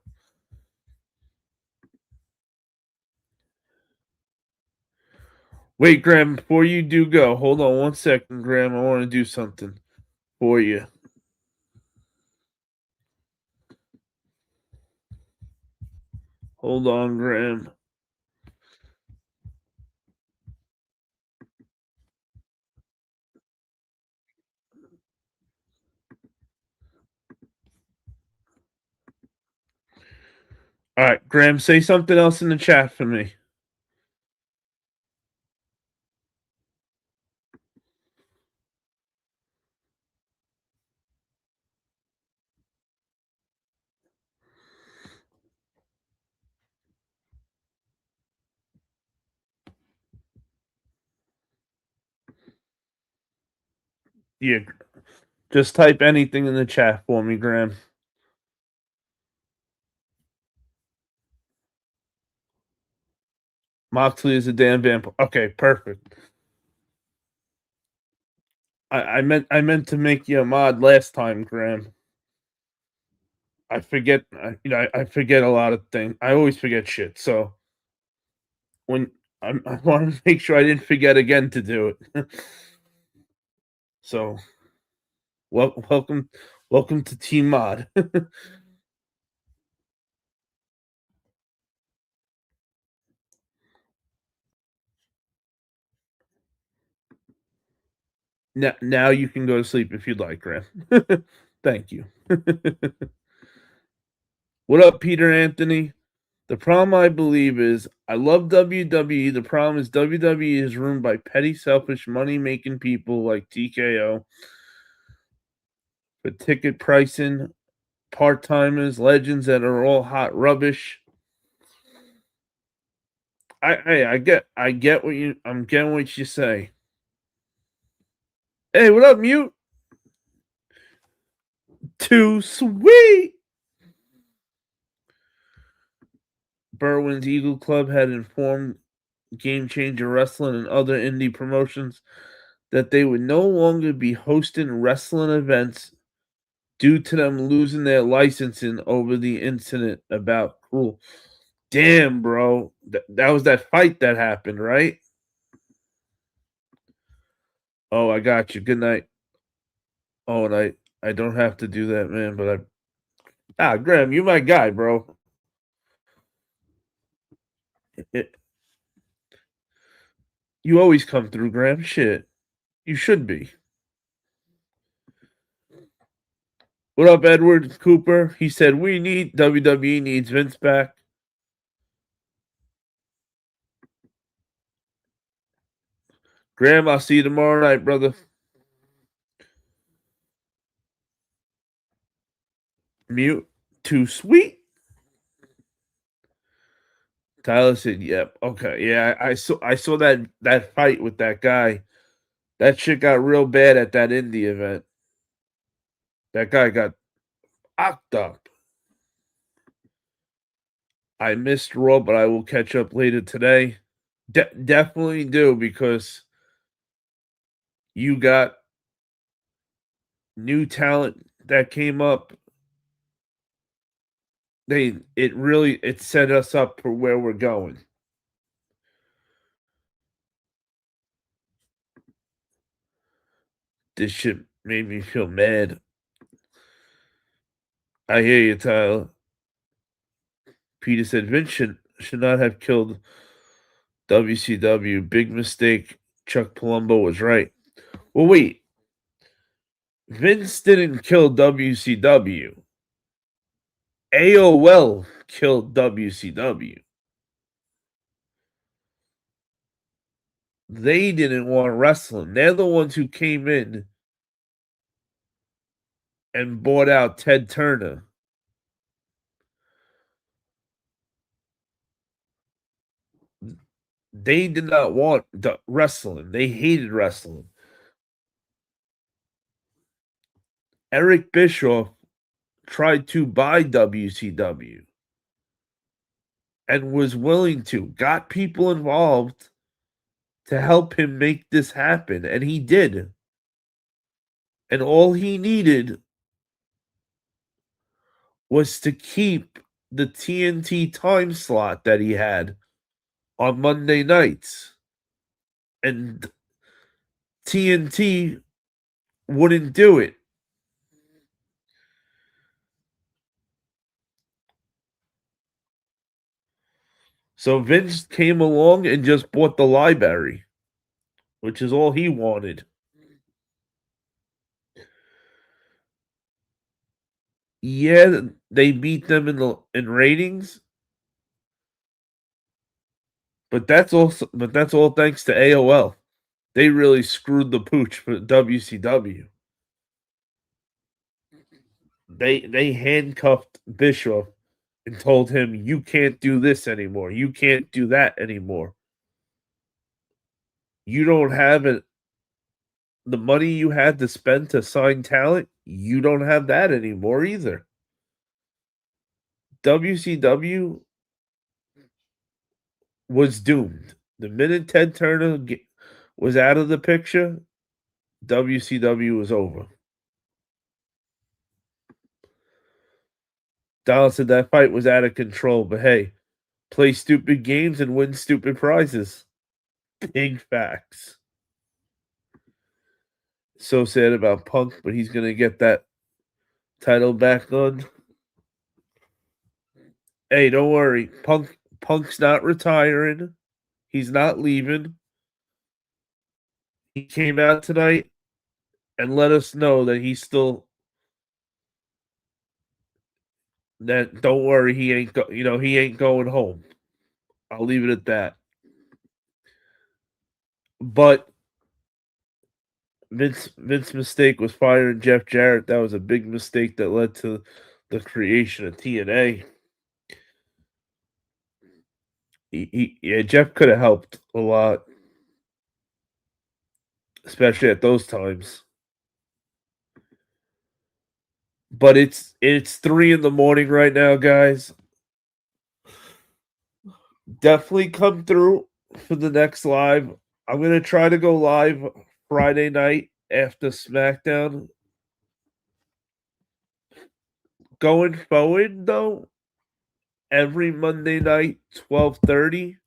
Wait, Graham, before you do go, hold on 1 second, Graham. I want to do something for you. Hold on, Graham. All right, Graham, say something else in the chat for me. Yeah, just type anything in the chat for me, Graham. Moxley is a damn vampire. Okay, perfect. I meant to make you a mod last time, Graham. I forget, I forget a lot of things. I always forget shit. So when I wanted to make sure I didn't forget again to do it. So welcome to Team Mod. Now you can go to sleep if you'd like, Graham. Thank you. What up, Peter Anthony? The problem, I believe, is I love WWE. The problem is WWE is ruled by petty, selfish, money-making people like TKO for ticket pricing, part-timers, legends that are all hot rubbish. I get what I'm getting what you say. Hey, what up, Mute? Too sweet. Berwyn's Eagle Club had informed Game Changer Wrestling and other indie promotions that they would no longer be hosting wrestling events due to them losing their licensing over the incident about Cruel. Damn, bro. That was that fight that happened, right? Oh, I got you. Good night. Oh, and I don't have to do that, man, but Graham, you my guy, bro. It, you always come through, Graham. Shit. You should be. What up, Edward Cooper? He said, WWE needs Vince back. Graham, I'll see you tomorrow night, brother. Mute. Too sweet. Tyler said, "Yep, okay, yeah." I saw that fight with that guy. That shit got real bad at that indie event. That guy got knocked up. I missed Raw, but I will catch up later today. Definitely do, because you got new talent that came up. It set us up for where we're going. This shit made me feel mad. I hear you, Tyler. Peter said Vince should not have killed WCW. Big mistake. Chuck Palumbo was right. Well, wait. Vince didn't kill WCW. AOL killed WCW. They didn't want wrestling. They're the ones who came in and bought out Ted Turner. They did not want wrestling. They hated wrestling. Eric Bischoff tried to buy WCW and was willing to, got people involved to help him make this happen, and he did. And all he needed was to keep the TNT time slot that he had on Monday nights. And TNT wouldn't do it. So Vince came along and just bought the library, which is all he wanted. Yeah, they beat them in ratings, but that's all thanks to AOL. They really screwed the pooch for WCW. They handcuffed Bischoff and told him, "You can't do this anymore. You can't do that anymore. You don't have it. The money you had to spend to sign talent, you don't have that anymore either." WCW was doomed. The minute Ted Turner was out of the picture, WCW was over. Donald said that fight was out of control, but hey, play stupid games and win stupid prizes. Big facts. So sad about Punk, but he's gonna get that title back on. Hey, don't worry. Punk's not retiring. He's not leaving. He came out tonight and let us know that he's still that don't worry, he ain't he ain't going home. I'll leave it at that. But Vince's mistake was firing Jeff Jarrett. That was a big mistake that led to the creation of TNA. Yeah, Jeff could have helped a lot, especially at those times. But it's 3 in the morning right now, guys. Definitely come through for the next live. I'm gonna try to go live Friday night after SmackDown. Going forward, though, every Monday night, 12:30,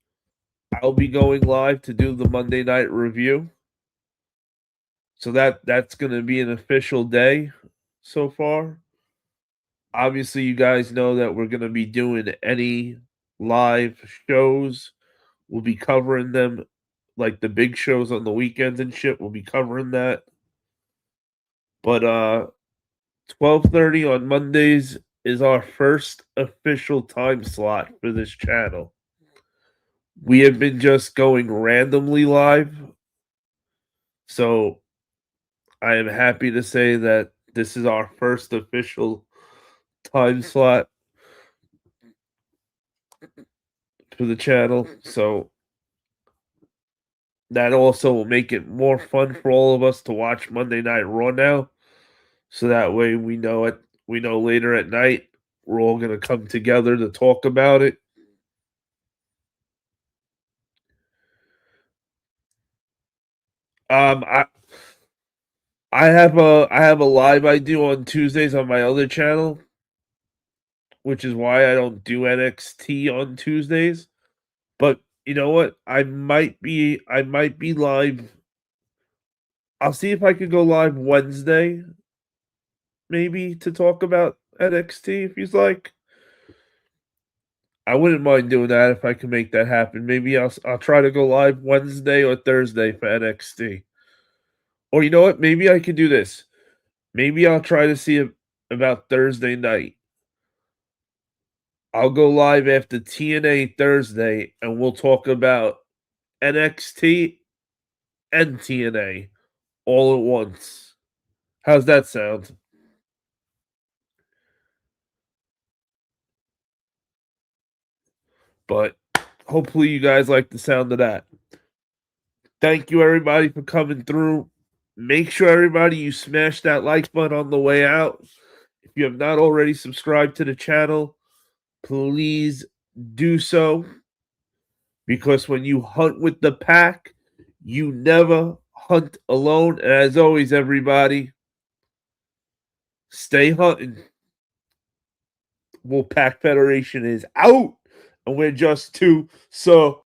I'll be going live to do the Monday night review. So that's gonna be an official day so far. Obviously, you guys know that we're gonna be doing any live shows. We'll be covering them, like the big shows on the weekends and shit. We'll be covering that. But 12:30 on Mondays is our first official time slot for this channel. We have been just going randomly live. So I am happy to say that this is our first official time slot for the channel. So that also will make it more fun for all of us to watch Monday Night Raw now. So that way we know later at night we're all going to come together to talk about it. I have a live I do on Tuesdays on my other channel, which is why I don't do NXT on Tuesdays. But you know what? I might be live. I'll see if I could go live Wednesday, maybe to talk about NXT if you'd like. I wouldn't mind doing that if I can make that happen. Maybe I'll try to go live Wednesday or Thursday for NXT. Or you know what? Maybe I could do this. Maybe I'll try to see about Thursday night. I'll go live after TNA Thursday and we'll talk about NXT and TNA all at once. How's that sound? But hopefully you guys like the sound of that. Thank you everybody for coming through. Make sure everybody you smash that like button on the way out. If you have not already subscribed to the channel, please do so because when you hunt with the pack, you never hunt alone. And as always, everybody, stay hunting. Wolfpack Federation is out, and we're just too so